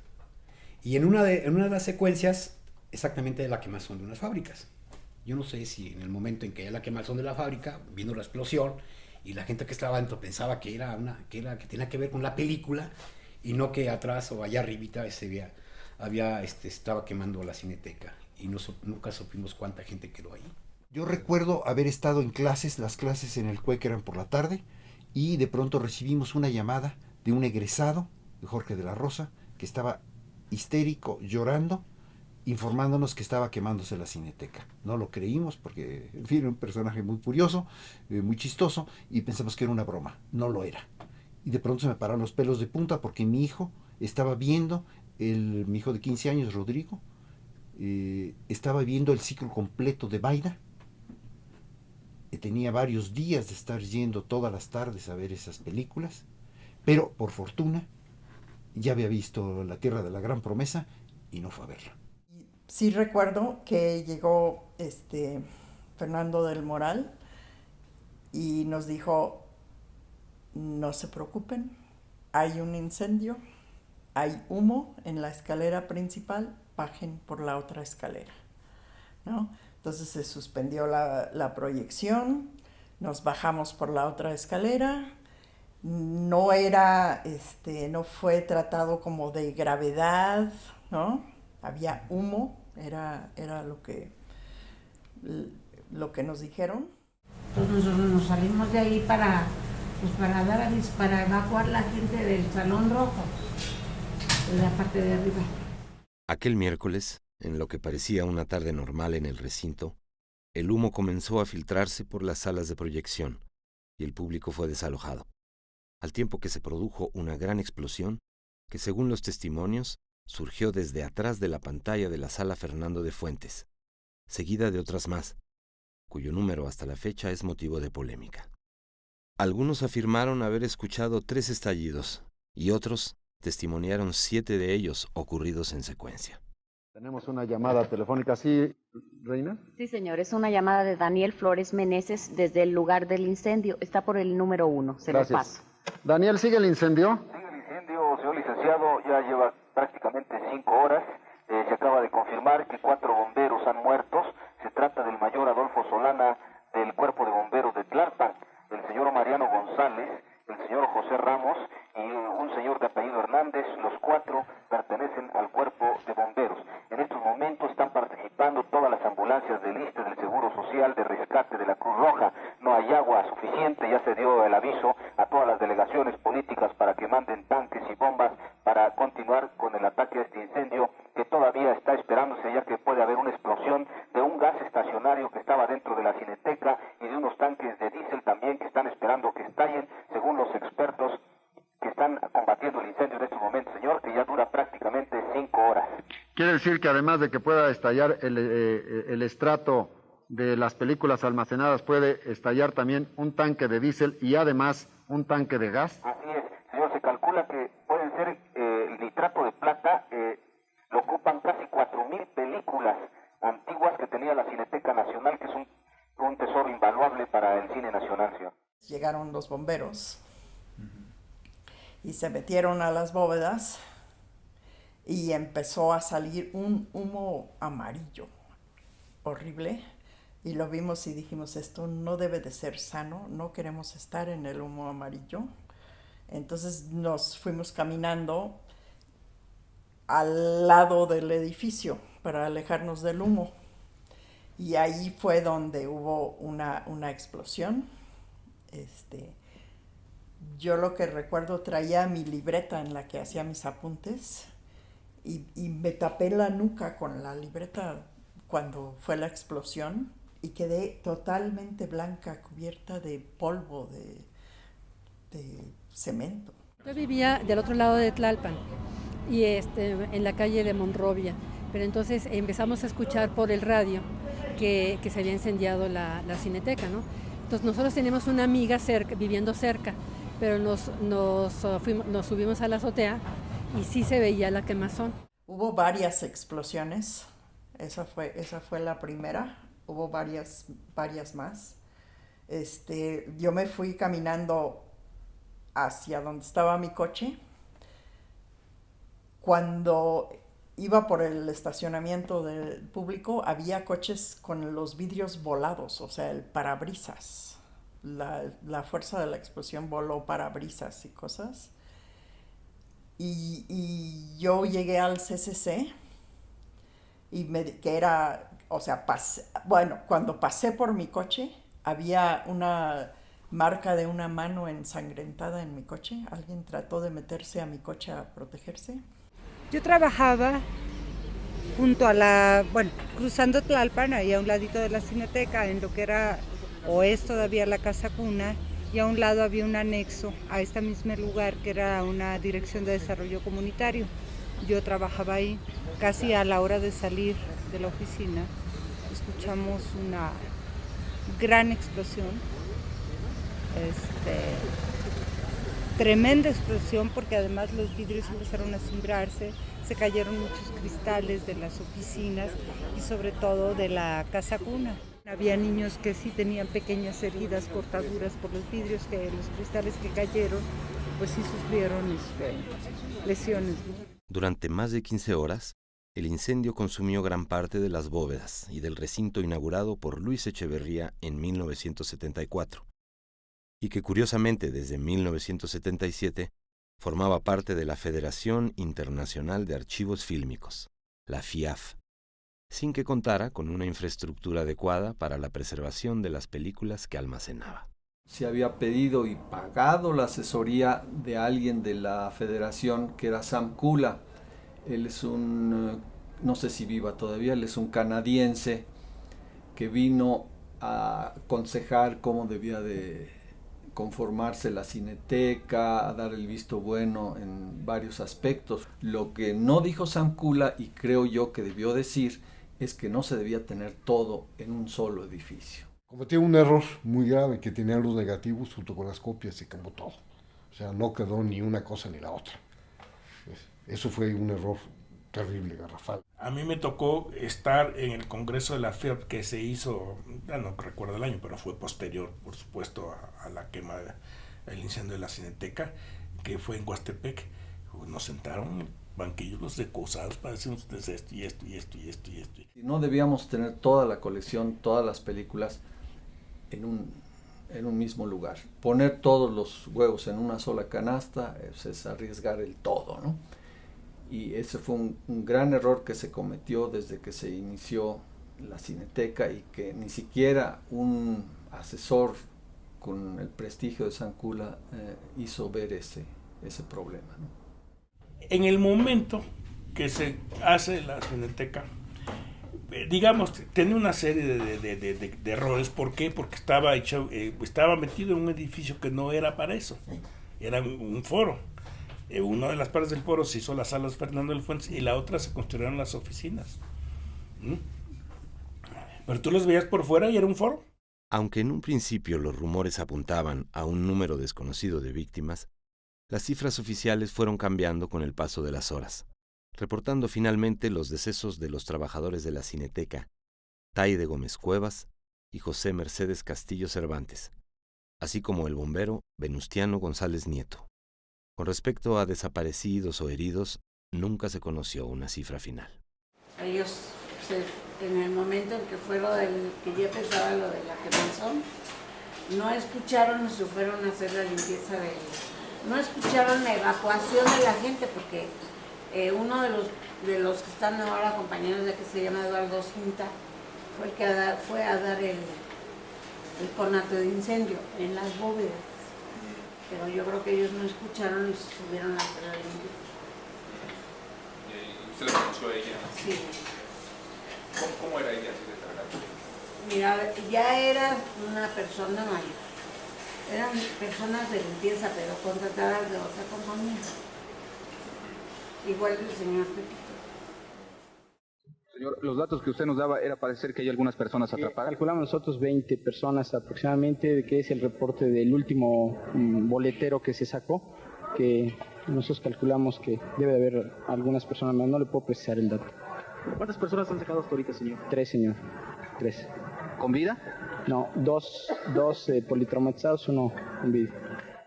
S17: Y en una de las secuencias, exactamente de la quemazón de unas fábricas. Yo no sé si en el momento en que hay la quemazón de la fábrica, vino la explosión, y la gente que estaba dentro pensaba que que tenía que ver con la película, y no que atrás o allá arribita estaba quemando la Cineteca. Y nunca supimos cuánta gente quedó ahí.
S20: Yo recuerdo haber estado en clases, las clases en el CUEC eran por la tarde, y de pronto recibimos una llamada de un egresado, Jorge de la Rosa, que estaba histérico, llorando, informándonos que estaba quemándose la Cineteca. No lo creímos porque, en fin, era un personaje muy curioso, muy chistoso, y pensamos que era una broma. No lo era. Y de pronto se me pararon los pelos de punta porque mi hijo estaba viendo, mi hijo de 15 años, Rodrigo, estaba viendo el ciclo completo de Wajda. Tenía varios días de estar yendo todas las tardes a ver esas películas, pero por fortuna ya había visto La Tierra de la Gran Promesa y no fue a verla.
S21: Sí recuerdo que llegó Fernando del Moral y nos dijo: no se preocupen, hay un incendio, hay humo en la escalera principal, bajen por la otra escalera, ¿no? Entonces se suspendió la proyección, nos bajamos por la otra escalera. No no fue tratado como de gravedad, ¿no? Había humo, era lo que nos dijeron.
S22: Entonces nosotros nos salimos de ahí para evacuar la gente del Salón Rojo, de la parte de arriba.
S8: Aquel miércoles, en lo que parecía una tarde normal en el recinto, el humo comenzó a filtrarse por las salas de proyección y el público fue desalojado, al tiempo que se produjo una gran explosión que, según los testimonios, surgió desde atrás de la pantalla de la sala Fernando de Fuentes, seguida de otras más, cuyo número hasta la fecha es motivo de polémica. Algunos afirmaron haber escuchado 3 estallidos y otros testimoniaron 7 de ellos ocurridos en secuencia.
S23: Tenemos una llamada telefónica, ¿sí, Reina?
S24: Sí, señor, es una llamada de Daniel Flores Meneses desde el lugar del incendio. Está por el número 1, se lo paso.
S23: Daniel, ¿sigue el incendio?
S25: Sigue el incendio, señor licenciado, ya lleva prácticamente 5 horas. Se acaba de confirmar que 4 bomberos han muerto. Se trata del mayor Adolfo Solana del Cuerpo de Bomberos de Tlalpan, el señor Mariano González, el señor José Ramos y un señor de apellido Hernández. Los 4 pertenecen al Cuerpo de Bomberos. En estos momentos están participando todas las ambulancias del ISSSTE, del Seguro Social, de rescate de la Cruz Roja. No hay agua suficiente, ya se dio el aviso a todas las delegaciones políticas para que manden tanques y bombas para continuar con el ataque a este incendio que todavía está esperándose, ya que puede haber una explosión de un gas estacionario que estaba dentro de la Cineteca y de unos tanques de diésel también que están esperando que estallen, según los expertos que están combatiendo el incendio en estos momentos, señor, que ya dura prácticamente 5 horas.
S23: Quiere decir que además de que pueda estallar el estrato de las películas almacenadas, puede estallar también un tanque de diésel y además un tanque de gas.
S25: Así es, señor, se calcula que pueden ser el nitrato de plata, lo ocupan casi 4,000 películas antiguas que tenía la Cineteca Nacional, que es un tesoro invaluable para el cine nacional, señor.
S21: Llegaron los bomberos y se metieron a las bóvedas y empezó a salir un humo amarillo horrible y lo vimos y dijimos: esto no debe de ser sano, no queremos estar en el humo amarillo. Entonces nos fuimos caminando al lado del edificio para alejarnos del humo y ahí fue donde hubo una explosión. Yo lo que recuerdo, traía mi libreta en la que hacía mis apuntes y me tapé la nuca con la libreta cuando fue la explosión y quedé totalmente blanca, cubierta de polvo, de cemento.
S1: Yo vivía del otro lado de Tlalpan, y en la calle de Monrovia, pero entonces empezamos a escuchar por el radio que se había incendiado la Cineteca, ¿no? Entonces nosotros teníamos una amiga viviendo cerca, pero nos subimos a la azotea y sí se veía la quemazón.
S21: Hubo varias explosiones, esa fue la primera, hubo varias más. Yo me fui caminando hacia donde estaba mi coche. Cuando iba por el estacionamiento del público, había coches con los vidrios volados, o sea, el parabrisas. La fuerza de la explosión voló parabrisas y cosas. Y yo llegué al CCC, cuando pasé por mi coche, había una marca de una mano ensangrentada en mi coche. Alguien trató de meterse a mi coche a protegerse.
S2: Yo trabajaba junto cruzando Tlalpan, ahí a un ladito de la Cineteca, en lo que era, o es todavía la Casa Cuna, y a un lado había un anexo a este mismo lugar que era una dirección de desarrollo comunitario. Yo trabajaba ahí. Casi a la hora de salir de la oficina, escuchamos una gran explosión, tremenda explosión, porque además los vidrios empezaron a cimbrarse, se cayeron muchos cristales de las oficinas y sobre todo de la Casa Cuna. Había niños que sí tenían pequeñas heridas, cortaduras por los vidrios, que los cristales que cayeron, pues sí sufrieron lesiones.
S8: Durante más de 15 horas, el incendio consumió gran parte de las bóvedas y del recinto inaugurado por Luis Echeverría en 1974, y que curiosamente desde 1977 formaba parte de la Federación Internacional de Archivos Fílmicos, la FIAF, sin que contara con una infraestructura adecuada para la preservación de las películas que almacenaba.
S12: Se había pedido y pagado la asesoría de alguien de la federación, que era Sam Kula. Él es no sé si viva todavía, él es un canadiense que vino a aconsejar cómo debía de conformarse la Cineteca, a dar el visto bueno en varios aspectos. Lo que no dijo Sam Kula, y creo yo que debió decir, es que no se debía tener todo en un solo edificio.
S4: Cometió un error muy grave, que tenían los negativos junto con las copias, se quemó todo. O sea, no quedó ni una cosa ni la otra. Eso fue un error terrible, garrafal.
S13: A mí me tocó estar en el congreso de la FIAF que se hizo, ya no recuerdo el año, pero fue posterior, por supuesto, a la quema, el incendio de la Cineteca, que fue en Huastepec. Nos sentaron en banquillos los decosados para decirnos esto y esto y esto y esto y esto.
S12: No debíamos tener toda la colección, todas las películas en un mismo lugar. Poner todos los huevos en una sola canasta es arriesgar el todo, ¿no? Y ese fue un gran error que se cometió desde que se inició la Cineteca, y que ni siquiera un asesor con el prestigio de Sam Kula hizo ver ese problema, ¿no?
S13: En el momento que se hace la Cineteca, digamos, tenía una serie de errores. ¿Por qué? Porque estaba metido en un edificio que no era para eso, era un foro. Una de las partes del foro se hizo las salas Fernando del Fuentes y la otra se construyeron las oficinas. Pero tú los veías por fuera y era un foro.
S8: Aunque en un principio los rumores apuntaban a un número desconocido de víctimas, las cifras oficiales fueron cambiando con el paso de las horas, reportando finalmente los decesos de los trabajadores de la Cineteca, Taide Gómez Cuevas y José Mercedes Castillo Cervantes, así como el bombero Venustiano González Nieto. Con respecto a desaparecidos o heridos, nunca se conoció una cifra final.
S22: Ellos, en el momento en que fue que ya empezaba lo de la quemazón, no escucharon ni se fueron a hacer la limpieza no escucharon la evacuación de la gente, porque uno de los que están ahora compañeros de que se llama Eduardo Cinta fue el que fue a dar el conato de incendio en las bóvedas. Pero yo creo que ellos no escucharon y se subieron a hacer la limpieza.
S11: ¿Usted la conoció a ella?
S22: Sí.
S11: ¿Cómo era ella?
S22: Mira, ya era una persona mayor. Eran personas de limpieza, pero contratadas de otra compañía. Igual el señor Pepito.
S3: Señor, los datos que usted nos daba era parecer que hay algunas personas atrapadas.
S5: Calculamos nosotros 20 personas aproximadamente, que es el reporte del último boletero que se sacó, que nosotros calculamos que debe de haber algunas personas más, no le puedo precisar el dato.
S3: ¿Cuántas personas han sacado hasta ahorita, señor?
S5: 3, señor, 3.
S3: ¿Con vida?
S5: No, dos politraumatizados, 1 con vida.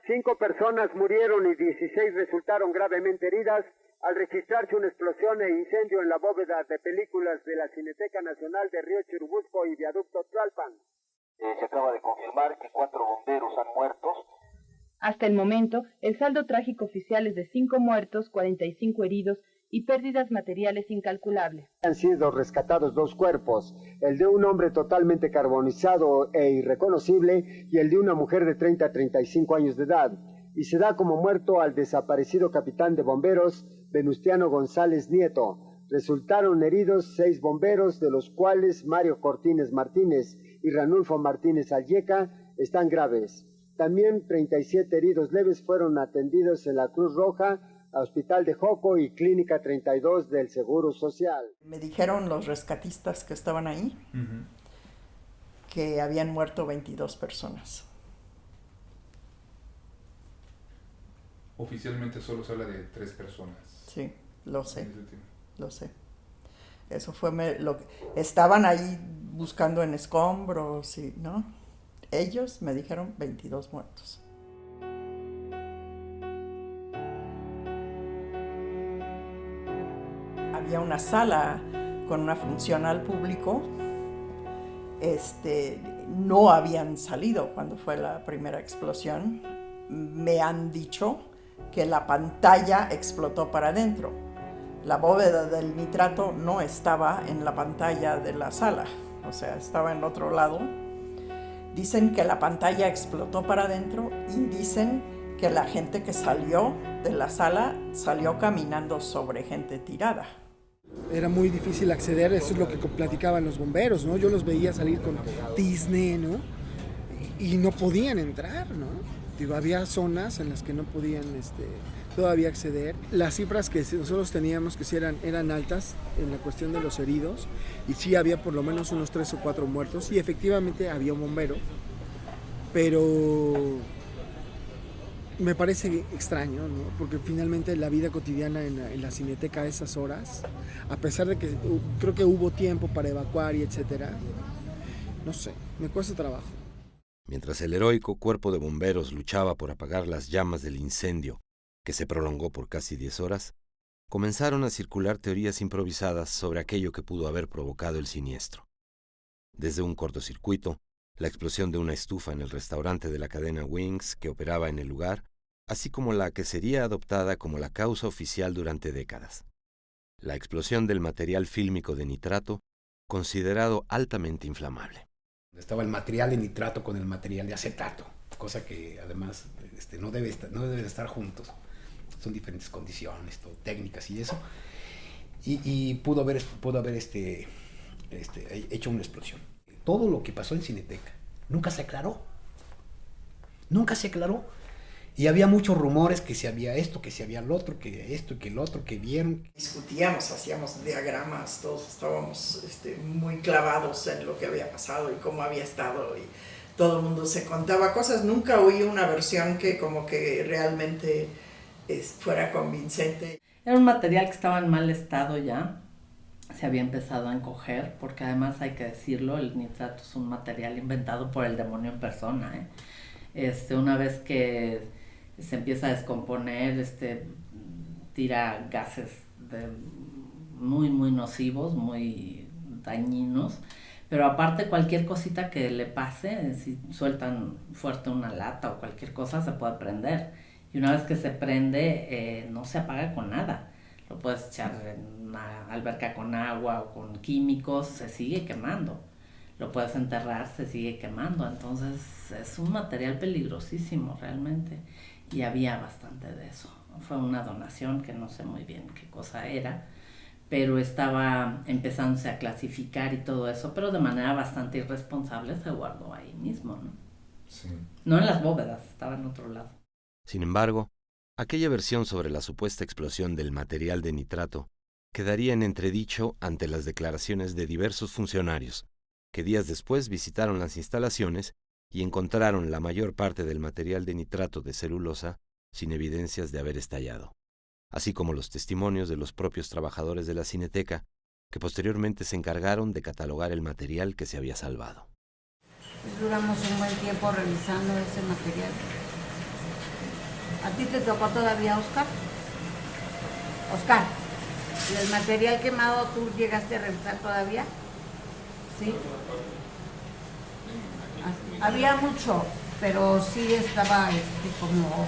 S14: 5 personas murieron y 16 resultaron gravemente heridas al registrarse una explosión e incendio en la bóveda de películas de la Cineteca Nacional de Río Churubusco y Viaducto Tlalpan.
S25: Se acaba de confirmar que 4 bomberos han muerto.
S15: Hasta el momento, el saldo trágico oficial es de 5 muertos, 45 heridos y pérdidas materiales incalculables.
S14: Han sido rescatados 2 cuerpos, el de un hombre totalmente carbonizado e irreconocible y el de una mujer de 30 a 35 años de edad. Y se da como muerto al desaparecido capitán de bomberos, Venustiano González Nieto. Resultaron heridos 6 bomberos, de los cuales Mario Cortines Martínez y Ranulfo Martínez Alleca están graves. También 37 heridos leves fueron atendidos en la Cruz Roja, Hospital de Joco y Clínica 32 del Seguro Social.
S21: Me dijeron los rescatistas que estaban ahí que habían muerto 22 personas.
S11: Oficialmente solo se habla de 3 personas.
S21: Sí, lo sé. Lo sé. Eso fue lo que estaban ahí buscando en escombros y, ¿no? Ellos me dijeron 22 muertos. Había una sala con una función al público. No habían salido cuando fue la primera explosión. Me han dicho que la pantalla explotó para adentro. La bóveda del nitrato no estaba en la pantalla de la sala, o sea, estaba en otro lado. Dicen que la pantalla explotó para adentro y dicen que la gente que salió de la sala salió caminando sobre gente tirada.
S16: Era muy difícil acceder, eso es lo que platicaban los bomberos, ¿no? Yo los veía salir con Disney, ¿no? Y no podían entrar, ¿no? Digo, había zonas en las que no podían todavía acceder. Las cifras que nosotros teníamos que sí eran altas en la cuestión de los heridos y sí había por lo menos unos 3 o 4 muertos y efectivamente había un bombero, pero me parece extraño, ¿no? Porque finalmente la vida cotidiana en la Cineteca a esas horas, a pesar de que creo que hubo tiempo para evacuar y etcétera, no sé, me cuesta trabajo.
S8: Mientras el heroico cuerpo de bomberos luchaba por apagar las llamas del incendio, que se prolongó por casi 10 horas, comenzaron a circular teorías improvisadas sobre aquello que pudo haber provocado el siniestro. Desde un cortocircuito, la explosión de una estufa en el restaurante de la cadena Wings que operaba en el lugar, así como la que sería adoptada como la causa oficial durante décadas. La explosión del material fílmico de nitrato, considerado altamente inflamable.
S17: Estaba el material de nitrato con el material de acetato, cosa que además no deben estar juntos. Son diferentes condiciones, técnicas y eso. Y pudo haber hecho una explosión. Todo lo que pasó en Cineteca nunca se aclaró. Nunca se aclaró. Y había muchos rumores que si había esto, que si había el otro, que esto y que el otro, que vieron.
S21: Discutíamos, hacíamos diagramas, todos estábamos muy clavados en lo que había pasado y cómo había estado y todo el mundo se contaba cosas. Nunca oí una versión que como que realmente fuera convincente.
S26: Era un material que estaba en mal estado ya, se había empezado a encoger, porque además hay que decirlo, el nitrato es un material inventado por el demonio en persona, una vez que se empieza a descomponer, tira gases muy, muy nocivos, muy dañinos, pero aparte cualquier cosita que le pase, si sueltan fuerte una lata o cualquier cosa, se puede prender. Y una vez que se prende, no se apaga con nada. Lo puedes echar en una alberca con agua o con químicos, se sigue quemando. Lo puedes enterrar, se sigue quemando. Entonces es un material peligrosísimo realmente. Y había bastante de eso. Fue una donación que no sé muy bien qué cosa era, pero estaba empezándose a clasificar y todo eso, pero de manera bastante irresponsable se guardó ahí mismo, ¿no? Sí. No en las bóvedas, estaba en otro lado.
S8: Sin embargo, aquella versión sobre la supuesta explosión del material de nitrato quedaría en entredicho ante las declaraciones de diversos funcionarios, que días después visitaron las instalaciones y encontraron la mayor parte del material de nitrato de celulosa sin evidencias de haber estallado, así como los testimonios de los propios trabajadores de la Cineteca, que posteriormente se encargaron de catalogar el material que se había salvado.
S22: Duramos un buen tiempo revisando ese material. ¿A ti te tocó todavía, Oscar? Oscar, ¿el material quemado tú llegaste a revisar todavía? Sí. Había mucho, pero sí estaba como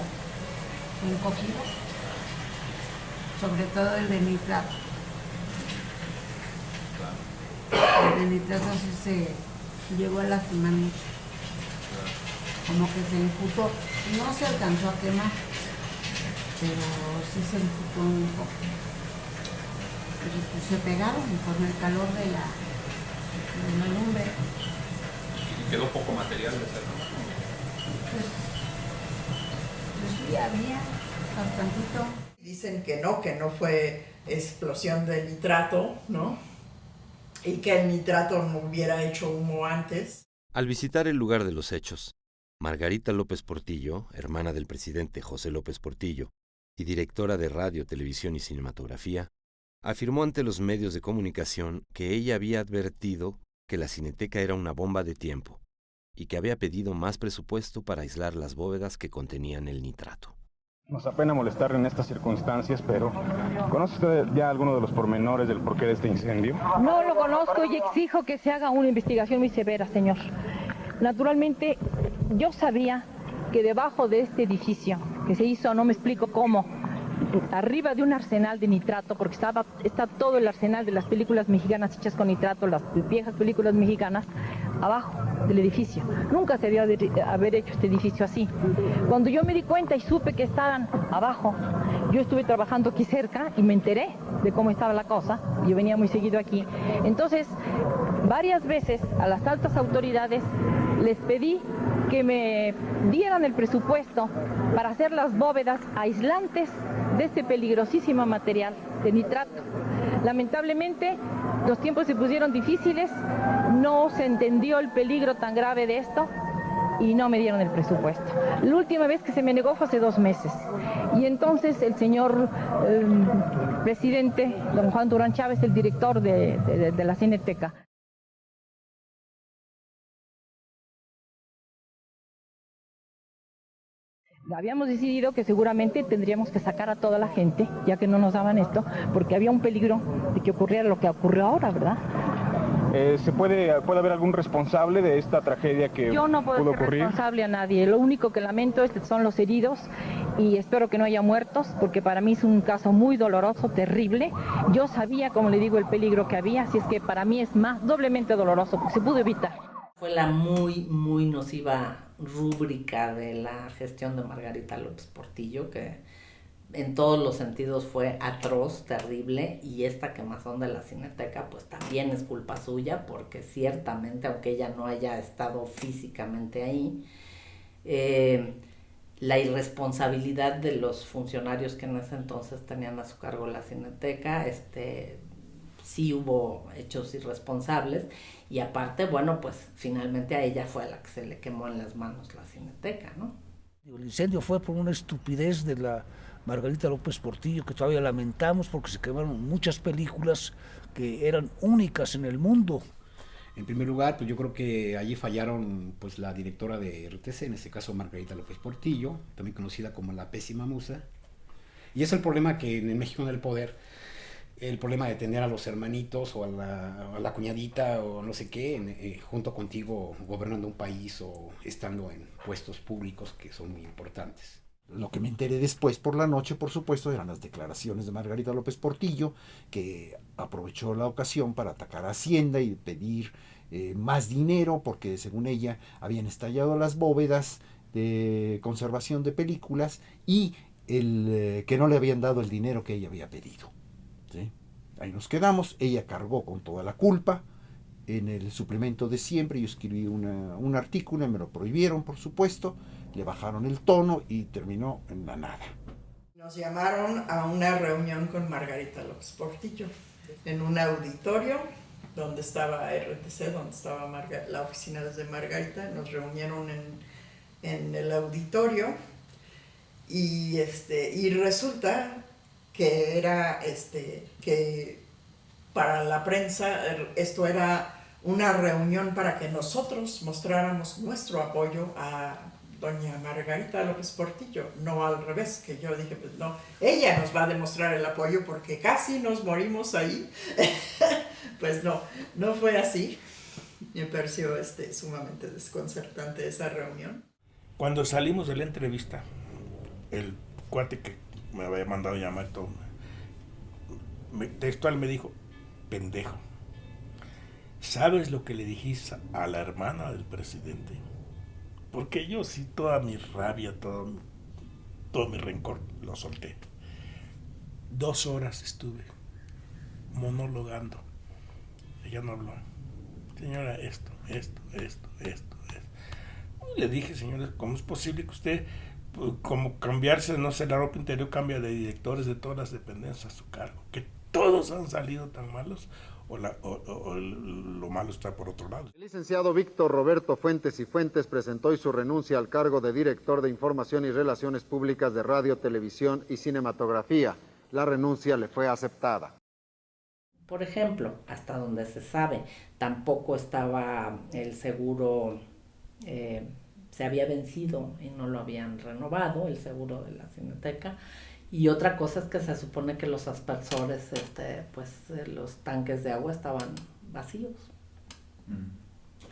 S22: encogido. Sobre todo el de nitrato. El de nitrato sí se llegó a lastimar mucho. Como que se emputó. No se alcanzó a quemar, pero sí se emputó un poco. Pues se pegaron con el calor de la lumbre.
S11: ¿Y quedó poco material de esa?
S22: Pues sí, había bastantito.
S21: Dicen que no fue explosión de nitrato, ¿no? Y que el nitrato no hubiera hecho humo antes.
S8: Al visitar el lugar de los hechos, Margarita López Portillo, hermana del presidente José López Portillo y directora de Radio, Televisión y Cinematografía, afirmó ante los medios de comunicación que ella había advertido que la Cineteca era una bomba de tiempo y que había pedido más presupuesto para aislar las bóvedas que contenían el nitrato.
S6: Nos apena molestarle en estas circunstancias, pero ¿conoce usted ya alguno de los pormenores del porqué de este incendio?
S7: No lo conozco y exijo que se haga una investigación muy severa, señor. Naturalmente, yo sabía que debajo de este edificio, que se hizo, no me explico cómo, arriba de un arsenal de nitrato, porque está todo el arsenal de las películas mexicanas hechas con nitrato, las viejas películas mexicanas, abajo del edificio. Nunca se debió haber hecho este edificio así. Cuando yo me di cuenta y supe que estaban abajo, yo estuve trabajando aquí cerca y me enteré de cómo estaba la cosa. Yo venía muy seguido aquí. Entonces, varias veces a las altas autoridades les pedí que me dieran el presupuesto para hacer las bóvedas aislantes de este peligrosísimo material de nitrato. Lamentablemente, los tiempos se pusieron difíciles, no se entendió el peligro tan grave de esto y no me dieron el presupuesto. La última vez que se me negó fue hace 2 meses. Y entonces el señor presidente, don Juan Durán Chávez, el director de la Cineteca, habíamos decidido que seguramente tendríamos que sacar a toda la gente, ya que no nos daban esto, porque había un peligro de que ocurriera lo que ocurrió ahora, ¿verdad?
S6: ¿Puede haber algún responsable de esta tragedia que
S7: Yo no puedo
S6: pudo
S7: ser
S6: ocurrir?
S7: responsable a nadie. Lo único que lamento son los heridos y espero que no haya muertos, porque para mí es un caso muy doloroso, terrible. Yo sabía, como le digo, el peligro que había, así es que para mí es doblemente doloroso, porque se pudo evitar.
S26: Fue la muy, muy nociva rúbrica de la gestión de Margarita López Portillo, que en todos los sentidos fue atroz, terrible, y esta quemazón de la Cineteca pues también es culpa suya, porque ciertamente, aunque ella no haya estado físicamente ahí, la irresponsabilidad de los funcionarios que en ese entonces tenían a su cargo la Cineteca, sí hubo hechos irresponsables, y aparte, bueno, pues finalmente a ella fue a la que se le quemó en las manos la Cineteca, ¿no?
S9: El incendio fue por una estupidez de la Margarita López Portillo, que todavía lamentamos porque se quemaron muchas películas que eran únicas en el mundo.
S17: En primer lugar, pues yo creo que allí fallaron pues la directora de RTC, en este caso Margarita López Portillo, también conocida como la pésima musa. Y es el problema que en México en el poder, el problema de tener a los hermanitos o a la cuñadita o no sé qué, junto contigo gobernando un país o estando en puestos públicos que son muy importantes.
S20: Lo que me enteré después por la noche, por supuesto, eran las declaraciones de Margarita López Portillo, que aprovechó la ocasión para atacar a Hacienda y pedir más dinero, porque según ella habían estallado las bóvedas de conservación de películas y que no le habían dado el dinero que ella había pedido. ¿Sí? Ahí nos quedamos, ella cargó con toda la culpa, en el suplemento de siempre. Yo escribí un artículo, me lo prohibieron, por supuesto, le bajaron el tono y terminó en la nada.
S21: Nos llamaron a una reunión con Margarita López Portillo en un auditorio donde estaba RTC, donde estaba la oficina de Margarita. Nos reunieron en el auditorio y resulta que era que para la prensa esto era una reunión para que nosotros mostráramos nuestro apoyo a doña Margarita López Portillo, no al revés, que yo dije, pues no, ella nos va a demostrar el apoyo porque casi nos morimos ahí. Pues no fue así. Me pareció sumamente desconcertante esa reunión.
S13: Cuando salimos de la entrevista, el cuate que me había mandado llamar todo, textual me dijo, pendejo, ¿sabes lo que le dijiste a la hermana del presidente? Porque yo sí, toda mi rabia, todo mi rencor lo solté. 2 horas estuve monologando. Ella no habló. Señora, esto. Le dije, señora, ¿cómo es posible que usted, como cambiarse, no sé, la ropa interior cambia de directores de todas las dependencias a su cargo? Que todos han salido tan malos, o lo malo está por otro lado.
S1: El licenciado Víctor Roberto Fuentes y Fuentes presentó hoy su renuncia al cargo de director de Información y Relaciones Públicas de Radio, Televisión y Cinematografía. La renuncia le fue aceptada.
S26: Por ejemplo, hasta donde se sabe, tampoco estaba el seguro, se había vencido y no lo habían renovado, el seguro de la Cineteca. Y otra cosa es que se supone que los aspersores, los tanques de agua estaban vacíos.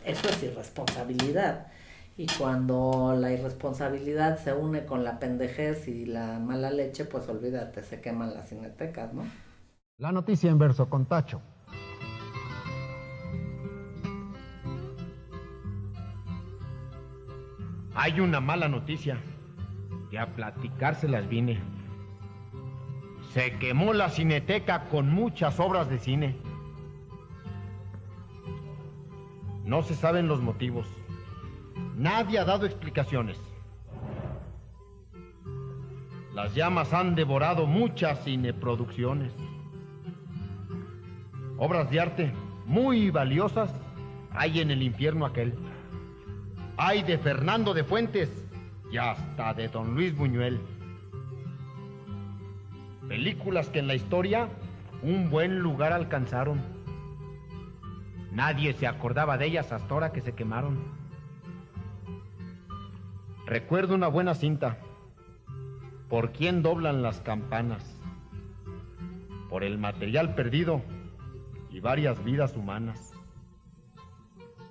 S26: Eso es irresponsabilidad. Y cuando la irresponsabilidad se une con la pendejez y la mala leche, pues olvídate, se queman las cinetecas, ¿no?
S1: La noticia en verso con Tacho.
S10: Hay una mala noticia, que a platicárselas vine. Se quemó la Cineteca con muchas obras de cine. No se saben los motivos. Nadie ha dado explicaciones. Las llamas han devorado muchas cineproducciones. Obras de arte muy valiosas hay en el infierno aquel. Hay de Fernando de Fuentes y hasta de don Luis Buñuel. Películas que en la historia un buen lugar alcanzaron. Nadie se acordaba de ellas hasta ahora que se quemaron. Recuerdo una buena cinta. ¿Por quién doblan las campanas? Por el material perdido y varias vidas humanas.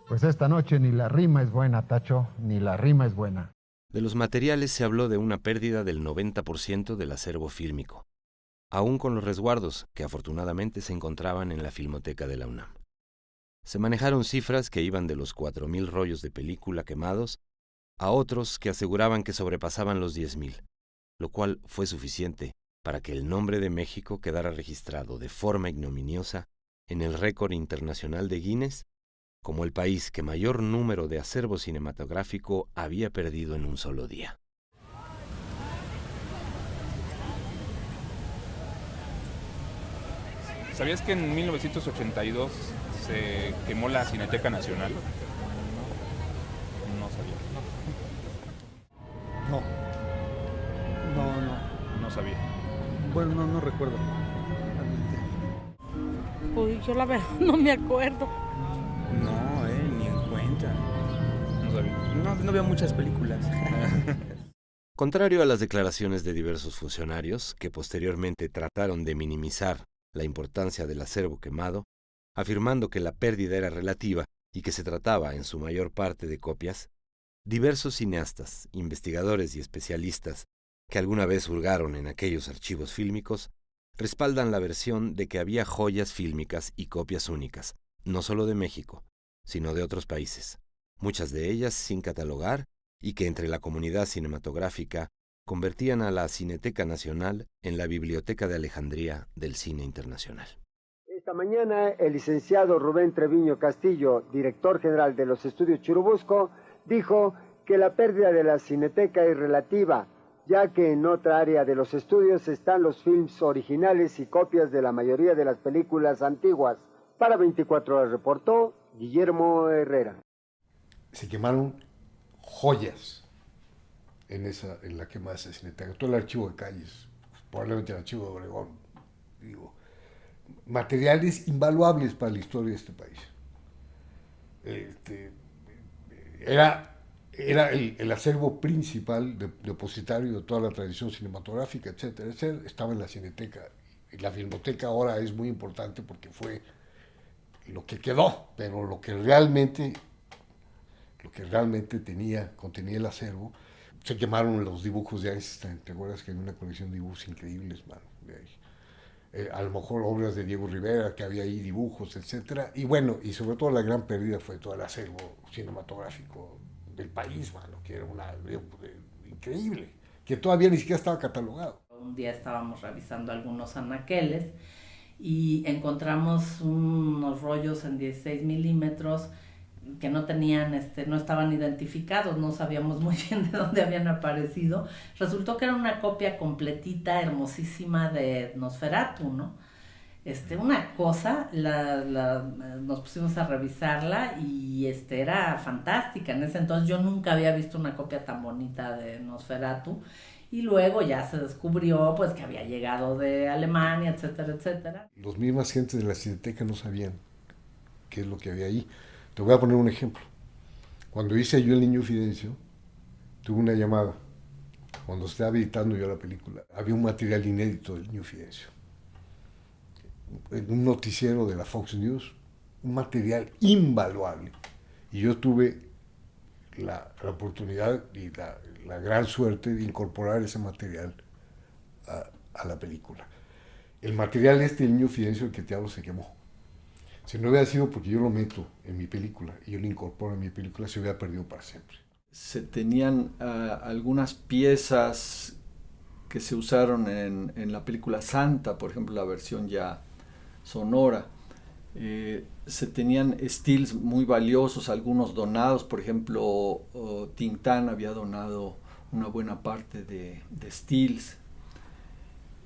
S1: Pues esta noche ni la rima es buena, Tacho, ni la rima es buena.
S8: De los materiales se habló de una pérdida del 90% del acervo fílmico, aún con los resguardos que afortunadamente se encontraban en la Filmoteca de la UNAM. Se manejaron cifras que iban de los 4,000 rollos de película quemados a otros que aseguraban que sobrepasaban los 10,000, lo cual fue suficiente para que el nombre de México quedara registrado de forma ignominiosa en el récord internacional de Guinness como el país que mayor número de acervo cinematográfico había perdido en un solo día.
S11: ¿Sabías que en 1982 se quemó la Cineteca Nacional? No sabía. No sabía.
S16: Bueno, no recuerdo.
S18: Pues yo la verdad no me acuerdo.
S19: No, ni en cuenta.
S11: No sabía.
S19: No veo muchas películas.
S8: Contrario a las declaraciones de diversos funcionarios que posteriormente trataron de minimizar la importancia del acervo quemado, afirmando que la pérdida era relativa y que se trataba en su mayor parte de copias, diversos cineastas, investigadores y especialistas que alguna vez hurgaron en aquellos archivos fílmicos respaldan la versión de que había joyas fílmicas y copias únicas, no solo de México, sino de otros países, muchas de ellas sin catalogar y que entre la comunidad cinematográfica convertían a la Cineteca Nacional en la Biblioteca de Alejandría del cine internacional.
S14: Esta mañana, el licenciado Rubén Treviño Castillo, director general de los estudios Churubusco, dijo que la pérdida de la Cineteca es relativa, ya que en otra área de los estudios están los films originales y copias de la mayoría de las películas antiguas. Para 24 horas reportó Guillermo Herrera.
S2: Se quemaron joyas en la quema de esa Cineteca, todo el archivo de calles, probablemente el archivo de Obregón, digo, materiales invaluables para la historia de este país. Era el acervo principal depositario de toda la tradición cinematográfica, etcétera, etcétera, estaba en la Cineteca. Y la Filmoteca ahora es muy importante porque fue lo que quedó, pero lo que realmente contenía el acervo. Se quemaron los dibujos de Einstein, ¿te acuerdas que hay una colección de dibujos increíbles, mano? De ahí. A lo mejor obras de Diego Rivera, que había ahí dibujos, etcétera. Y bueno, y sobre todo la gran pérdida fue todo el acervo cinematográfico del país, mano, que era increíble, que todavía ni siquiera estaba catalogado.
S26: Un día estábamos revisando algunos anaqueles y encontramos unos rollos en 16 milímetros que no tenían, no estaban identificados, no sabíamos muy bien de dónde habían aparecido. Resultó que era una copia completita, hermosísima de Nosferatu, ¿no? Una cosa, nos pusimos a revisarla y era fantástica. En ese entonces yo nunca había visto una copia tan bonita de Nosferatu. Y luego ya se descubrió pues que había llegado de Alemania, etcétera, etcétera.
S2: Los mismas gentes de la Cineteca no sabían qué es lo que había ahí. Te voy a poner un ejemplo. Cuando hice yo El Niño Fidencio, tuve una llamada. Cuando estaba editando yo la película, había un material inédito del Niño Fidencio. En un noticiero de la Fox News, un material invaluable. Y yo tuve la oportunidad y la gran suerte de incorporar ese material a la película. El material del Niño Fidencio, el que te hablo, se quemó. Si no hubiera sido porque yo lo meto en mi película y yo lo incorporo en mi película, se hubiera perdido para siempre.
S3: Se tenían algunas piezas que se usaron en la película Santa, por ejemplo, la versión ya sonora. Se tenían stills muy valiosos, algunos donados, por ejemplo, Tintán había donado una buena parte de stills.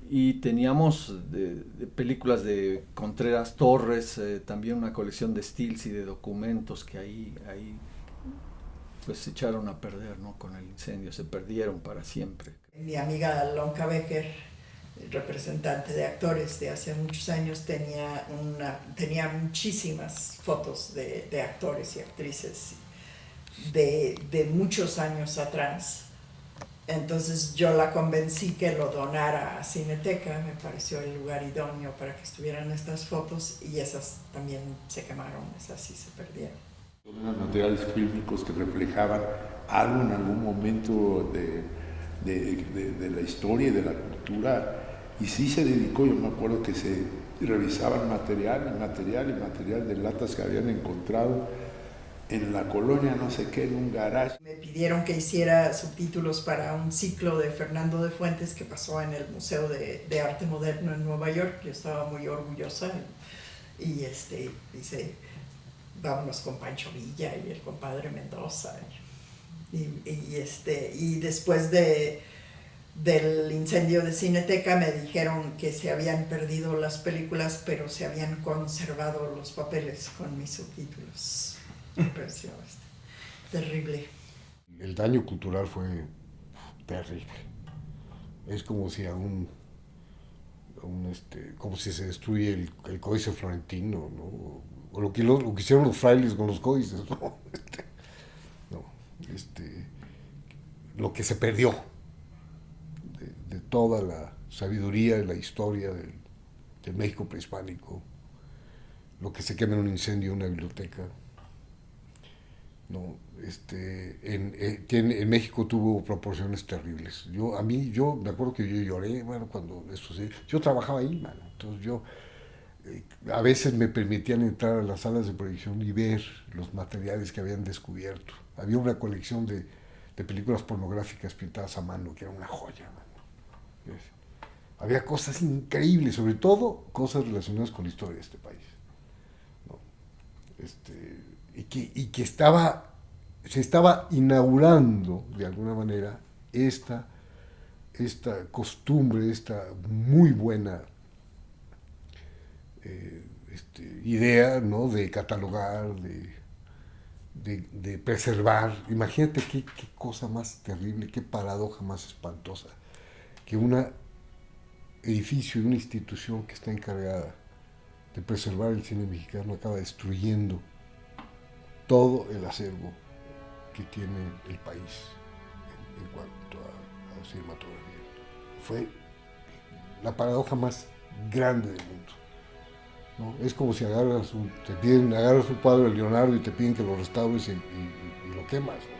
S3: Y teníamos de películas de Contreras Torres, también una colección de stills y de documentos que ahí pues se echaron a perder, ¿no? Con el incendio, se perdieron para siempre.
S21: Mi amiga Lonka Becker, representante de actores de hace muchos años, tenía muchísimas fotos de actores y actrices de muchos años atrás. Entonces yo la convencí que lo donara a Cineteca, me pareció el lugar idóneo para que estuvieran estas fotos, y esas también se quemaron, esas sí se perdieron.
S4: Eran materiales fílmicos que reflejaban algo en algún momento de la historia y de la cultura, y sí se dedicó, yo me acuerdo que se revisaban material de latas que habían encontrado en la colonia no sé qué, en un garage.
S21: Me pidieron que hiciera subtítulos para un ciclo de Fernando de Fuentes que pasó en el Museo de Arte Moderno en Nueva York. Yo estaba muy orgullosa y dice, vámonos con Pancho Villa y el compadre Mendoza. Y después del incendio de Cineteca me dijeron que se habían perdido las películas, pero se habían conservado los papeles con mis subtítulos. Me pareció terrible.
S2: El daño cultural fue terrible. Es como si como si se destruye el códice florentino, ¿no? O lo que hicieron los frailes con los códices, ¿no? Lo que se perdió de toda la sabiduría y la historia del México prehispánico, lo que se quema en un incendio en una biblioteca. No, en México tuvo proporciones terribles. Yo me acuerdo que yo lloré, bueno, cuando eso sí. Yo trabajaba ahí, mano. Entonces yo a veces me permitían entrar a las salas de proyección y ver los materiales que habían descubierto. Había una colección de películas pornográficas pintadas a mano que era una joya, mano. Había cosas increíbles, sobre todo cosas relacionadas con la historia de este país, ¿no? Y que se estaba inaugurando de alguna manera esta costumbre, esta muy buena idea, ¿no? De catalogar, de preservar. Imagínate qué cosa más terrible, qué paradoja más espantosa, que un edificio de una institución que está encargada de preservar el cine mexicano acaba destruyendo todo el acervo que tiene el país en cuanto a cinematografía. Fue la paradoja más grande del mundo, ¿no? Es como si agarras un cuadro de Leonardo y te piden que lo restaures y lo quemas, ¿no?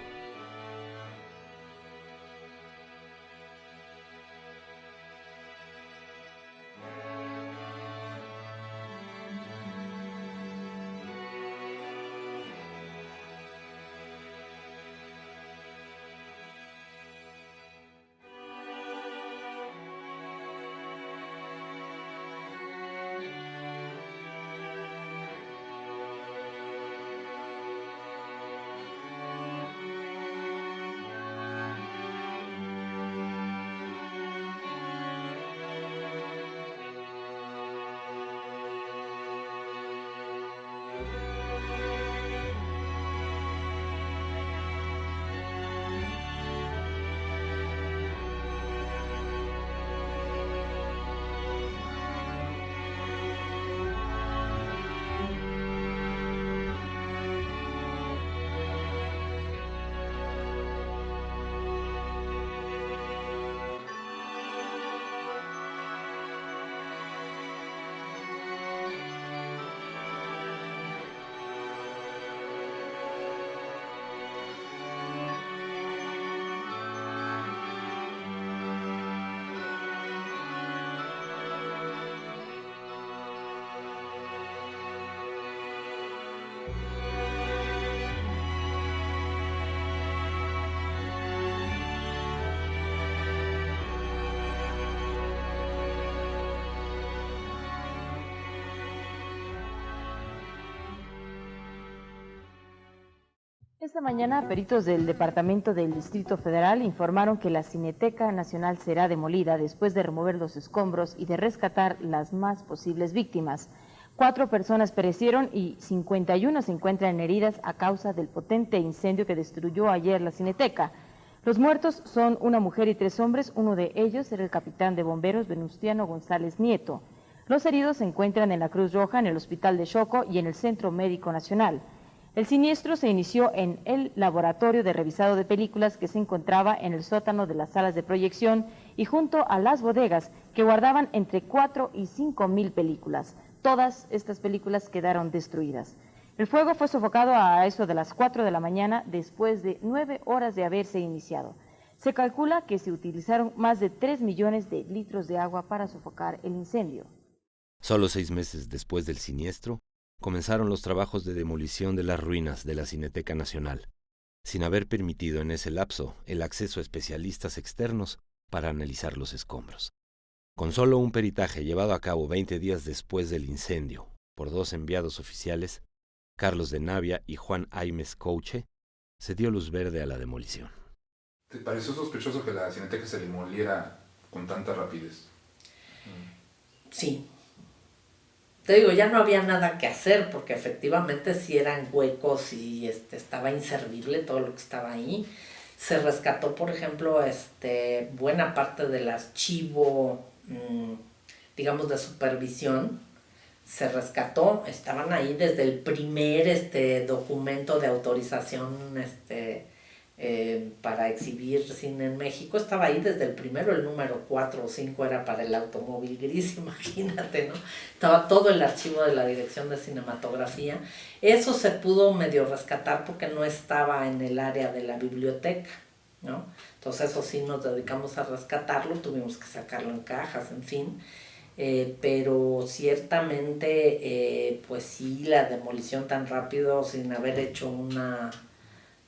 S5: Esta mañana, peritos del Departamento del Distrito Federal informaron que la Cineteca Nacional será demolida después de remover los escombros y de rescatar las más posibles víctimas. 4 personas perecieron y 51 se encuentran heridas a causa del potente incendio que destruyó ayer la Cineteca. Los muertos son una mujer y 3 hombres, uno de ellos era el capitán de bomberos Venustiano González Nieto. Los heridos se encuentran en la Cruz Roja, en el Hospital de Xoco y en el Centro Médico Nacional. El siniestro se inició en el laboratorio de revisado de películas que se encontraba en el sótano de las salas de proyección y junto a las bodegas que guardaban entre 4 y 5 mil películas. Todas estas películas quedaron destruidas. El fuego fue sofocado a eso de las 4 de la mañana después de 9 horas de haberse iniciado. Se calcula que se utilizaron más de 3 millones de litros de agua para sofocar el incendio.
S8: Solo 6 meses después del siniestro, comenzaron los trabajos de demolición de las ruinas de la Cineteca Nacional, sin haber permitido en ese lapso el acceso a especialistas externos para analizar los escombros. Con solo un peritaje llevado a cabo 20 días después del incendio por 2 enviados oficiales, Carlos de Navia y Juan Aimes Couche, se dio luz verde a la demolición.
S11: ¿Te pareció sospechoso que la Cineteca se demoliera con tanta rapidez?
S26: Sí. Te digo, ya no había nada que hacer porque efectivamente sí eran huecos y estaba inservible todo lo que estaba ahí. Se rescató, por ejemplo, buena parte del archivo, digamos, de supervisión. Se rescató, estaban ahí desde el primer documento de autorización para exhibir cine en México, estaba ahí desde el primero, el número 4 o 5 era para el automóvil gris, imagínate, ¿no? Estaba todo el archivo de la Dirección de Cinematografía. Eso se pudo medio rescatar porque no estaba en el área de la biblioteca, ¿no? Entonces eso sí nos dedicamos a rescatarlo, tuvimos que sacarlo en cajas, en fin. Pero ciertamente, pues sí, la demolición tan rápido sin haber hecho una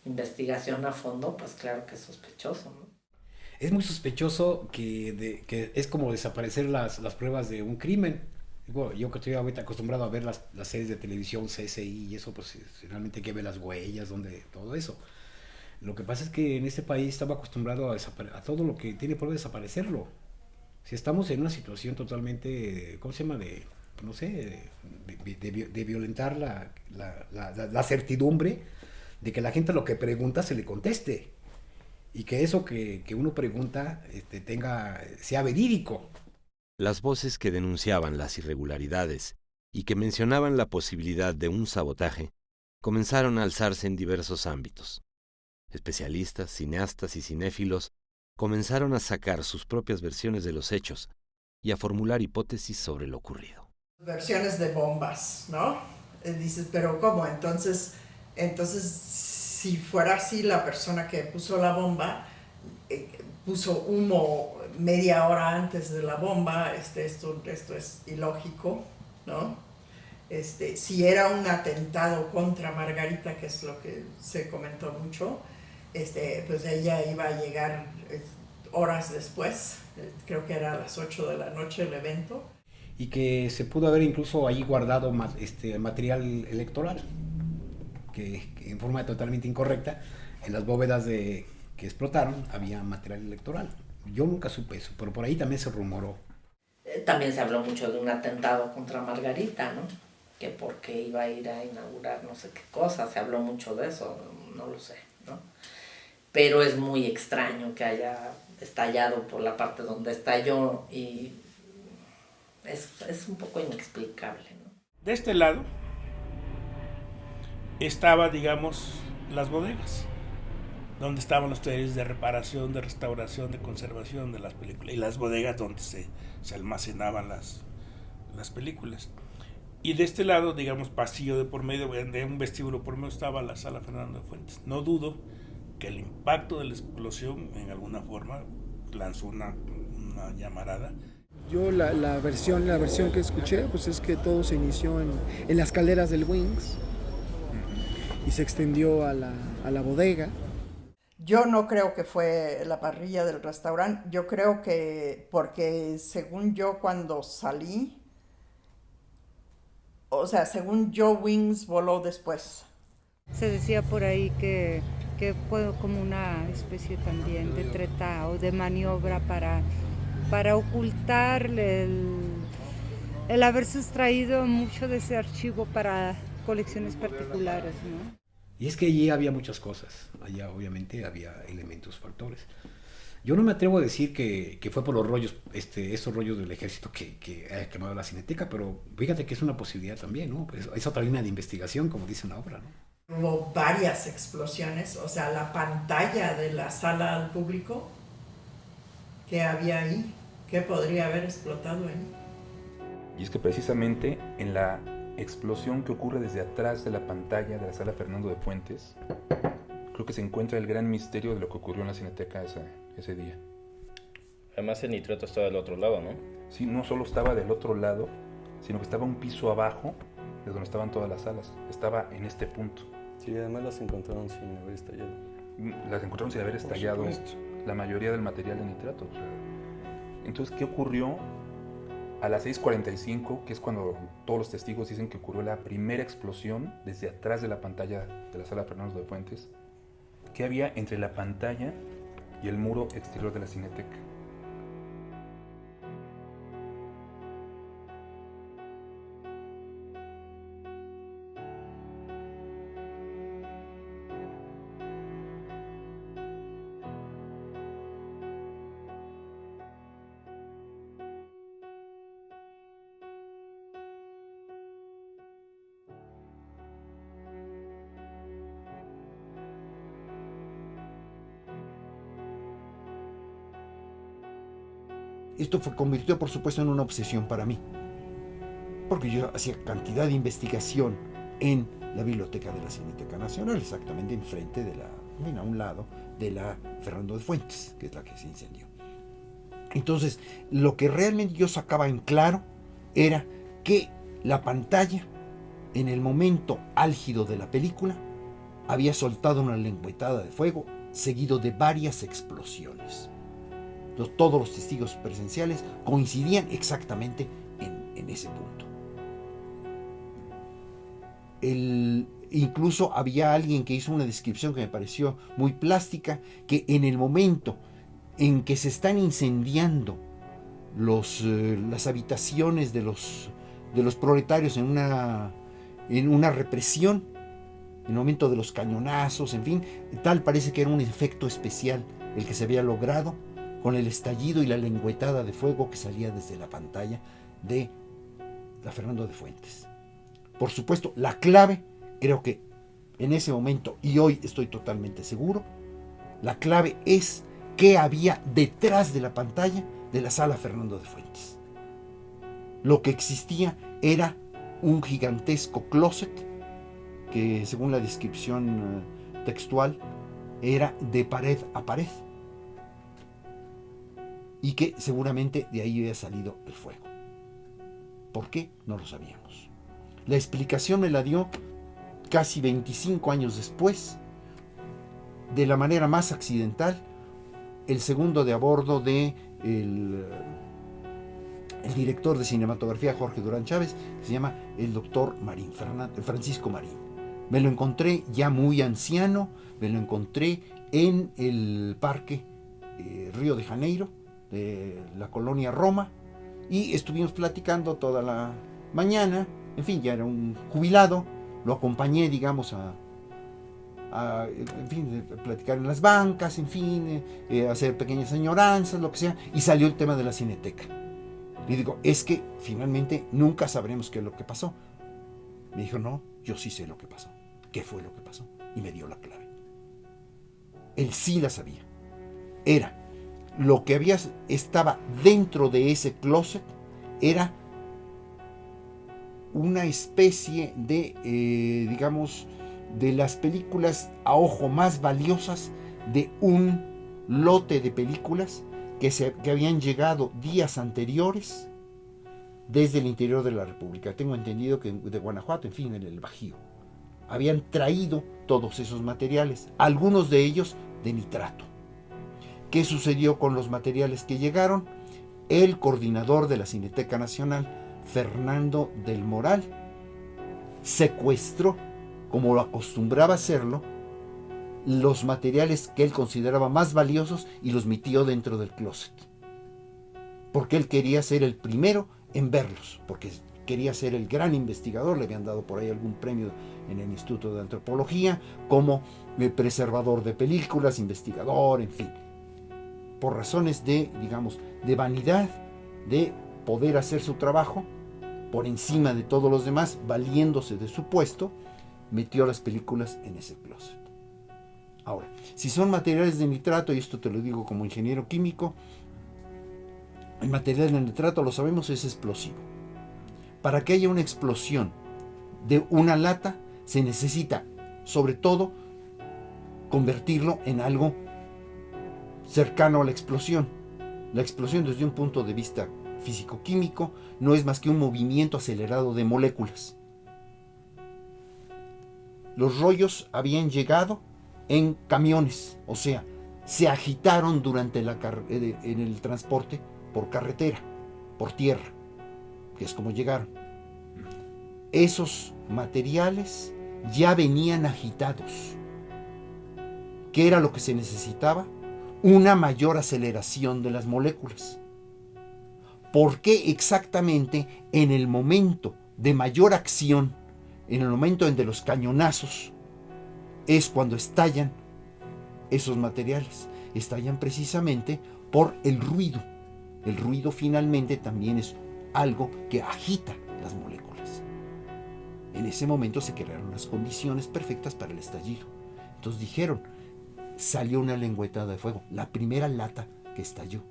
S26: investigación a fondo, pues claro que es sospechoso, ¿no?
S17: Es muy sospechoso que es como desaparecer las pruebas de un crimen. Digo, yo que estoy ahorita acostumbrado a ver las series de televisión, CSI y eso, pues realmente hay que ver las huellas, todo eso. Lo que pasa es que en este país estaba acostumbrado a todo lo que tiene prueba de desaparecerlo. Si estamos en una situación totalmente, ¿cómo se llama? De violentar la certidumbre de que la gente lo que pregunta se le conteste. Y que eso que uno pregunta sea verídico.
S8: Las voces que denunciaban las irregularidades y que mencionaban la posibilidad de un sabotaje comenzaron a alzarse en diversos ámbitos. Especialistas, cineastas y cinéfilos comenzaron a sacar sus propias versiones de los hechos y a formular hipótesis sobre lo ocurrido.
S21: Versiones de bombas, ¿no? Dices, pero ¿cómo? Entonces, si fuera así, la persona que puso la bomba puso humo media hora antes de la bomba, esto es ilógico, ¿no? Si era un atentado contra Margarita, que es lo que se comentó mucho, pues ella iba a llegar horas después, creo que era a las 8 de la noche el evento.
S17: Y que se pudo haber incluso ahí guardado material electoral, que en forma totalmente incorrecta, en las bóvedas que explotaron había material electoral. Yo nunca supe eso, pero por ahí también se rumoró.
S26: También se habló mucho de un atentado contra Margarita, ¿no? Que porque iba a ir a inaugurar no sé qué cosa, se habló mucho de eso, no lo sé, ¿no? Pero es muy extraño que haya estallado por la parte donde estalló y es un poco inexplicable, ¿no?
S13: De este lado estaba, digamos, las bodegas, donde estaban los talleres de reparación, de restauración, de conservación de las películas, y las bodegas donde se almacenaban las películas. Y de este lado, digamos, pasillo de por medio, de un vestíbulo por medio, estaba la sala Fernando de Fuentes. No dudo que el impacto de la explosión en alguna forma lanzó una llamarada.
S16: Yo la versión que escuché pues es que todo se inició en las calderas del Wings y se extendió a la bodega.
S21: Yo no creo que fue la parrilla del restaurante, yo creo que porque según yo cuando salí, o sea, según yo Wings voló después.
S12: Se decía por ahí que fue como una especie también de treta o de maniobra para ocultar el haber sustraído mucho de ese archivo para colecciones particulares, ¿no?
S17: Y es que allí había muchas cosas, allá obviamente había elementos, factores. Yo no me atrevo a decir que fue por los rollos, esos rollos del ejército que haya quemado la Cineteca, pero fíjate que es una posibilidad también, ¿no? Es otra línea de investigación, como dice la obra, ¿no?
S21: Hubo varias explosiones, o sea, la pantalla de la sala al público que había ahí, ¿qué podría haber explotado ahí?
S11: Y es que precisamente en la explosión que ocurre desde atrás de la pantalla de la sala Fernando de Fuentes, creo que se encuentra el gran misterio de lo que ocurrió en la Cineteca ese día.
S15: Además el nitrato estaba del otro lado, ¿no?
S11: Sí, no solo estaba del otro lado, sino que estaba un piso abajo de donde estaban todas las salas. Estaba en este punto.
S15: Sí, además las encontraron sin haber estallado.
S11: Las encontraron sin haber estallado la mayoría del material de nitrato. O sea, entonces, ¿qué ocurrió? A las 6:45, que es cuando todos los testigos dicen que ocurrió la primera explosión desde atrás de la pantalla de la sala Fernando de Fuentes, ¿qué había entre la pantalla y el muro exterior de la Cineteca?
S20: Esto convirtió, por supuesto, en una obsesión para mí, porque yo hacía cantidad de investigación en la biblioteca de la Cineteca Nacional, exactamente enfrente a un lado de la Fernando de Fuentes, que es la que se incendió. Entonces, lo que realmente yo sacaba en claro era que la pantalla, en el momento álgido de la película, había soltado una lengüetada de fuego seguido de varias explosiones. todos los testigos presenciales coincidían exactamente en ese punto. Incluso había alguien que hizo una descripción que me pareció muy plástica, que en el momento en que se están incendiando las habitaciones de los proletarios en una represión, en el momento de los cañonazos, en fin, tal parece que era un efecto especial el que se había logrado con el estallido y la lengüetada de fuego que salía desde la pantalla de la Fernando de Fuentes. Por supuesto, la clave, creo que en ese momento, y hoy estoy totalmente seguro, la clave es qué había detrás de la pantalla de la sala Fernando de Fuentes. Lo que existía era un gigantesco closet que, según la descripción textual, era de pared a pared, y que seguramente de ahí había salido el fuego. ¿Por qué? No lo sabíamos. La explicación me la dio casi 25 años después, de la manera más accidental, el segundo de a bordo de el director de cinematografía Jorge Durán Chávez, que se llama el doctor Marín, Francisco Marín. Me lo encontré ya muy anciano, me lo encontré en el parque Río de Janeiro, de la colonia Roma, y estuvimos platicando toda la mañana. En fin, ya era un jubilado, lo acompañé, digamos, a platicar en las bancas, en fin, hacer pequeñas añoranzas, lo que sea, y salió el tema de la Cineteca. Le digo, es que finalmente nunca sabremos qué es lo que pasó. Me dijo, no, yo sí sé lo que pasó. ¿Qué fue lo que pasó? Y me dio la clave. Él sí la sabía. Era lo que estaba dentro de ese closet, era una especie de, digamos, de las películas a ojo más valiosas de un lote de películas que habían llegado días anteriores desde el interior de la República. Tengo entendido que de Guanajuato, en fin, en el Bajío. Habían traído todos esos materiales, algunos de ellos de nitrato. ¿Qué sucedió con los materiales que llegaron? El coordinador de la Cineteca Nacional, Fernando del Moral, secuestró, como lo acostumbraba hacerlo, los materiales que él consideraba más valiosos y los metió dentro del closet. Porque él quería ser el primero en verlos, porque quería ser el gran investigador. Le habían dado por ahí algún premio en el Instituto de Antropología como preservador de películas, investigador, en fin. Por razones de, digamos, de vanidad, de poder hacer su trabajo por encima de todos los demás, valiéndose de su puesto, metió las películas en ese closet. Ahora, si son materiales de nitrato, y esto te lo digo como ingeniero químico, el material de nitrato, lo sabemos, es explosivo. Para que haya una explosión de una lata, se necesita, sobre todo, convertirlo en algo cercano a la explosión. La explosión, desde un punto de vista físico-químico, no es más que un movimiento acelerado de moléculas. Los rollos habían llegado en camiones, o sea, se agitaron durante en el transporte por carretera, por tierra, que es como llegaron. Esos materiales ya venían agitados. ¿Qué era lo que se necesitaba? Una mayor aceleración de las moléculas. ¿Por qué exactamente en el momento de mayor acción, en el momento en de los cañonazos, es cuando estallan esos materiales? Estallan precisamente por el ruido. El ruido finalmente también es algo que agita las moléculas. En ese momento se crearon las condiciones perfectas para el estallido. Entonces dijeron, salió una lengüetada de fuego, la primera lata que estalló,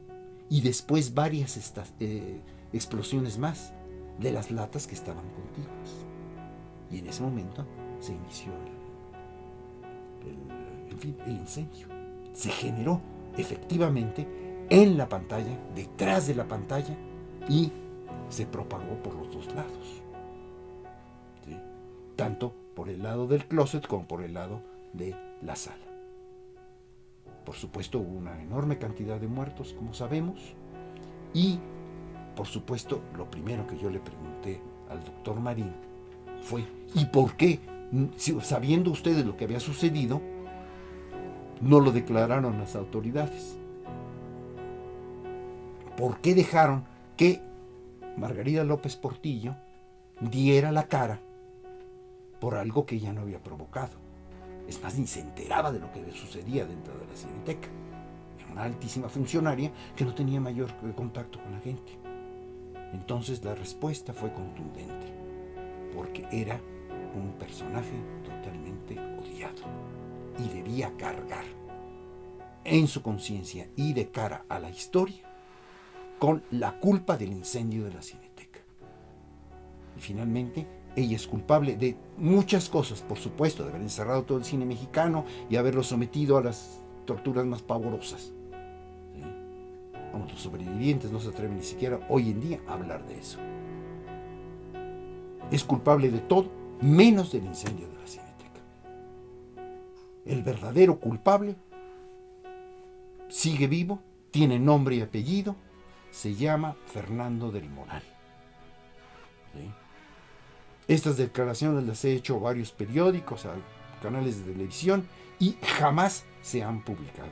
S20: y después varias explosiones más de las latas que estaban contiguas. Y en ese momento se inició el incendio. Se generó efectivamente en la pantalla, detrás de la pantalla, y se propagó por los dos lados. ¿Sí? Tanto por el lado del closet como por el lado de la sala. Por supuesto, hubo una enorme cantidad de muertos, como sabemos, y, por supuesto, lo primero que yo le pregunté al doctor Marín fue, ¿y por qué, sabiendo ustedes lo que había sucedido, no lo declararon las autoridades? ¿Por qué dejaron que Margarita López Portillo diera la cara por algo que ella no había provocado? Es más, ni se enteraba de lo que le sucedía dentro de la Cineteca. Era una altísima funcionaria que no tenía mayor contacto con la gente. Entonces la respuesta fue contundente, porque era un personaje totalmente odiado y debía cargar en su conciencia y de cara a la historia con la culpa del incendio de la Cineteca. Y finalmente, ella es culpable de muchas cosas, por supuesto, de haber encerrado todo el cine mexicano y haberlo sometido a las torturas más pavorosas. ¿Sí? Vamos, los sobrevivientes no se atreven ni siquiera hoy en día a hablar de eso. Es culpable de todo, menos del incendio de la Cineteca. El verdadero culpable sigue vivo, tiene nombre y apellido, se llama Fernando del Moral. ¿Sí? Estas declaraciones las he hecho a varios periódicos, a canales de televisión, y jamás se han publicado.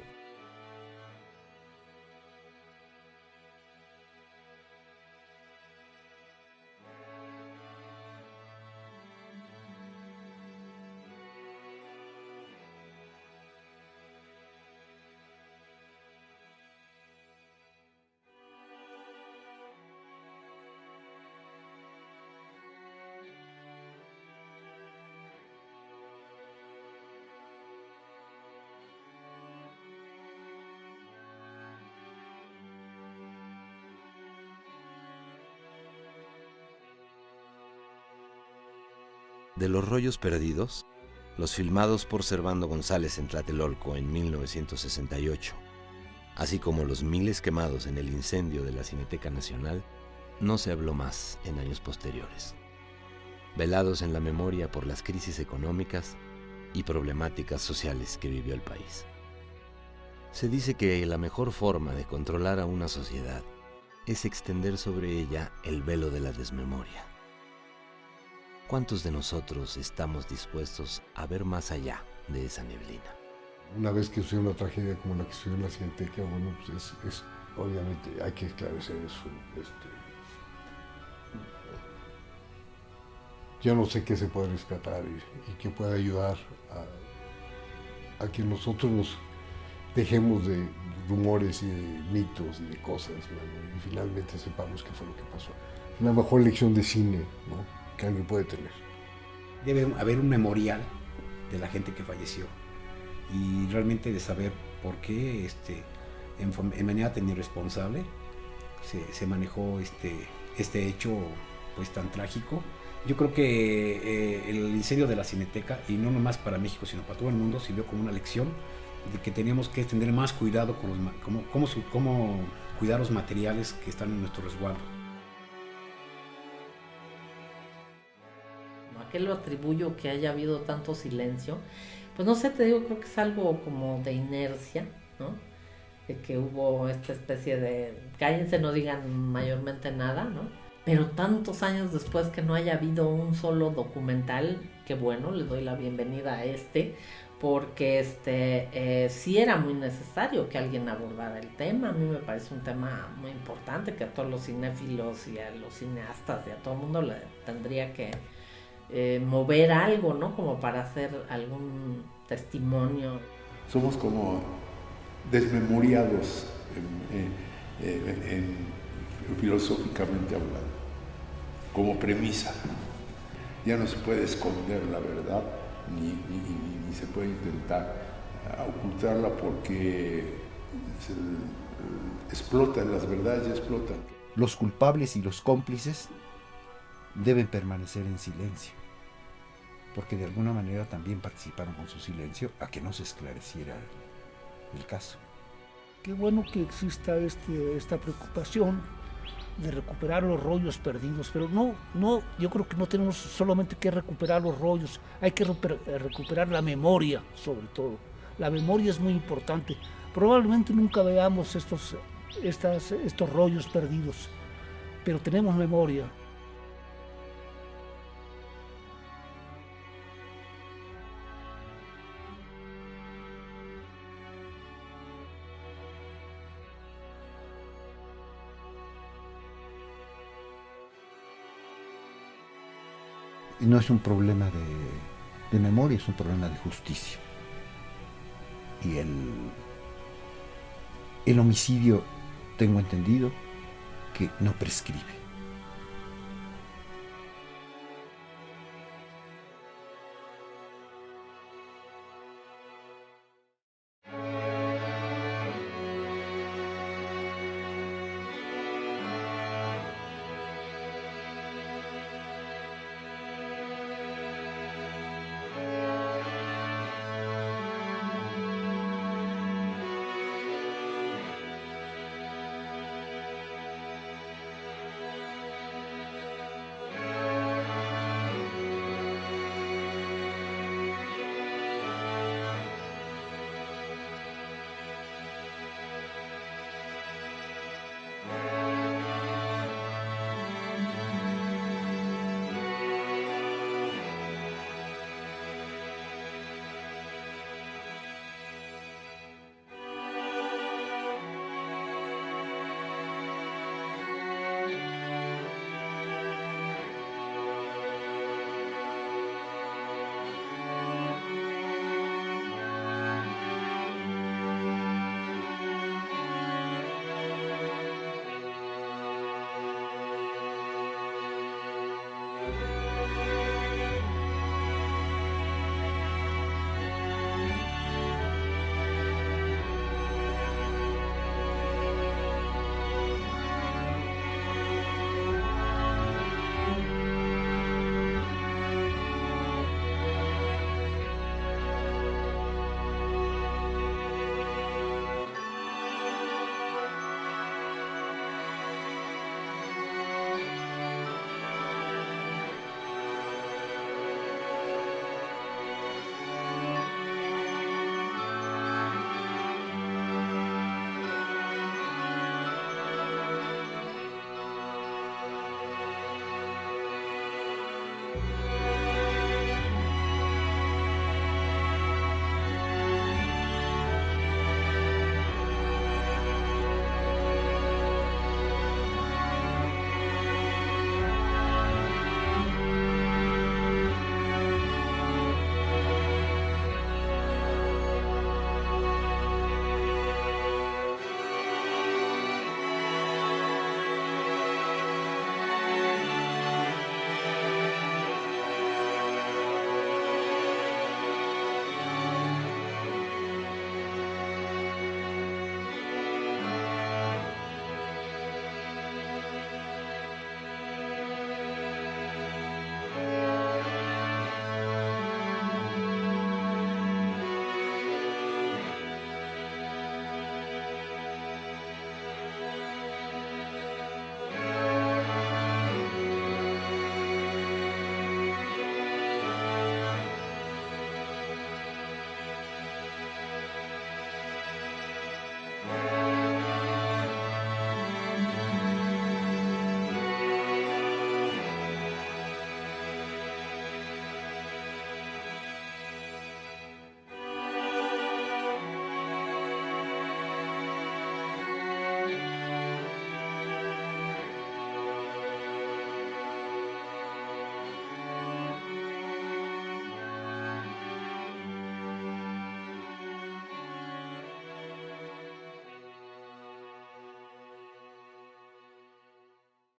S8: De los rollos perdidos, los filmados por Servando González en Tlatelolco en 1968, así como los miles quemados en el incendio de la Cineteca Nacional, no se habló más en años posteriores, velados en la memoria por las crisis económicas y problemáticas sociales que vivió el país. Se dice que la mejor forma de controlar a una sociedad es extender sobre ella el velo de la desmemoria. ¿Cuántos de nosotros estamos dispuestos a ver más allá de esa neblina?
S2: Una vez que sucede una tragedia como la que sucedió en la Cineteca, bueno, pues es obviamente hay que esclarecer eso. Yo no sé qué se puede rescatar y qué puede ayudar a que nosotros nos dejemos de rumores y de mitos y de cosas, ¿no? Y finalmente sepamos qué fue lo que pasó. Una mejor lección de cine, ¿no?, que alguien puede tener.
S17: Debe haber un memorial de la gente que falleció y realmente de saber por qué en manera tan irresponsable se manejó este hecho pues tan trágico. Yo creo que el incendio de la Cineteca, y no nomás para México sino para todo el mundo, sirvió como una lección de que teníamos que tener más cuidado con cómo cuidar los materiales que están en nuestro resguardo.
S26: ¿A qué lo atribuyo que haya habido tanto silencio? Pues no sé, te digo, creo que es algo como de inercia, ¿no? De que hubo esta especie de cállense, no digan mayormente nada, ¿no? Pero tantos años después que no haya habido un solo documental, que bueno, le doy la bienvenida a porque sí era muy necesario que alguien abordara el tema. A mí me parece un tema muy importante que a todos los cinéfilos y a los cineastas y a todo el mundo le tendría que mover algo, ¿no? Como para hacer algún testimonio.
S4: Somos como desmemoriados filosóficamente hablando, como premisa. Ya no se puede esconder la verdad ni se puede intentar ocultarla porque explotan, las verdades ya explotan.
S20: Los culpables y los cómplices deben permanecer en silencio, porque de alguna manera también participaron con su silencio a que no se esclareciera el caso.
S9: Qué bueno que exista esta preocupación de recuperar los rollos perdidos, pero no, yo creo que no tenemos solamente que recuperar los rollos, hay que recuperar la memoria, sobre todo, La memoria es muy importante. Probablemente nunca veamos estos rollos perdidos, pero tenemos memoria.
S20: Y no es un problema de memoria, es un problema de justicia. Y el homicidio, tengo entendido, que no prescribe.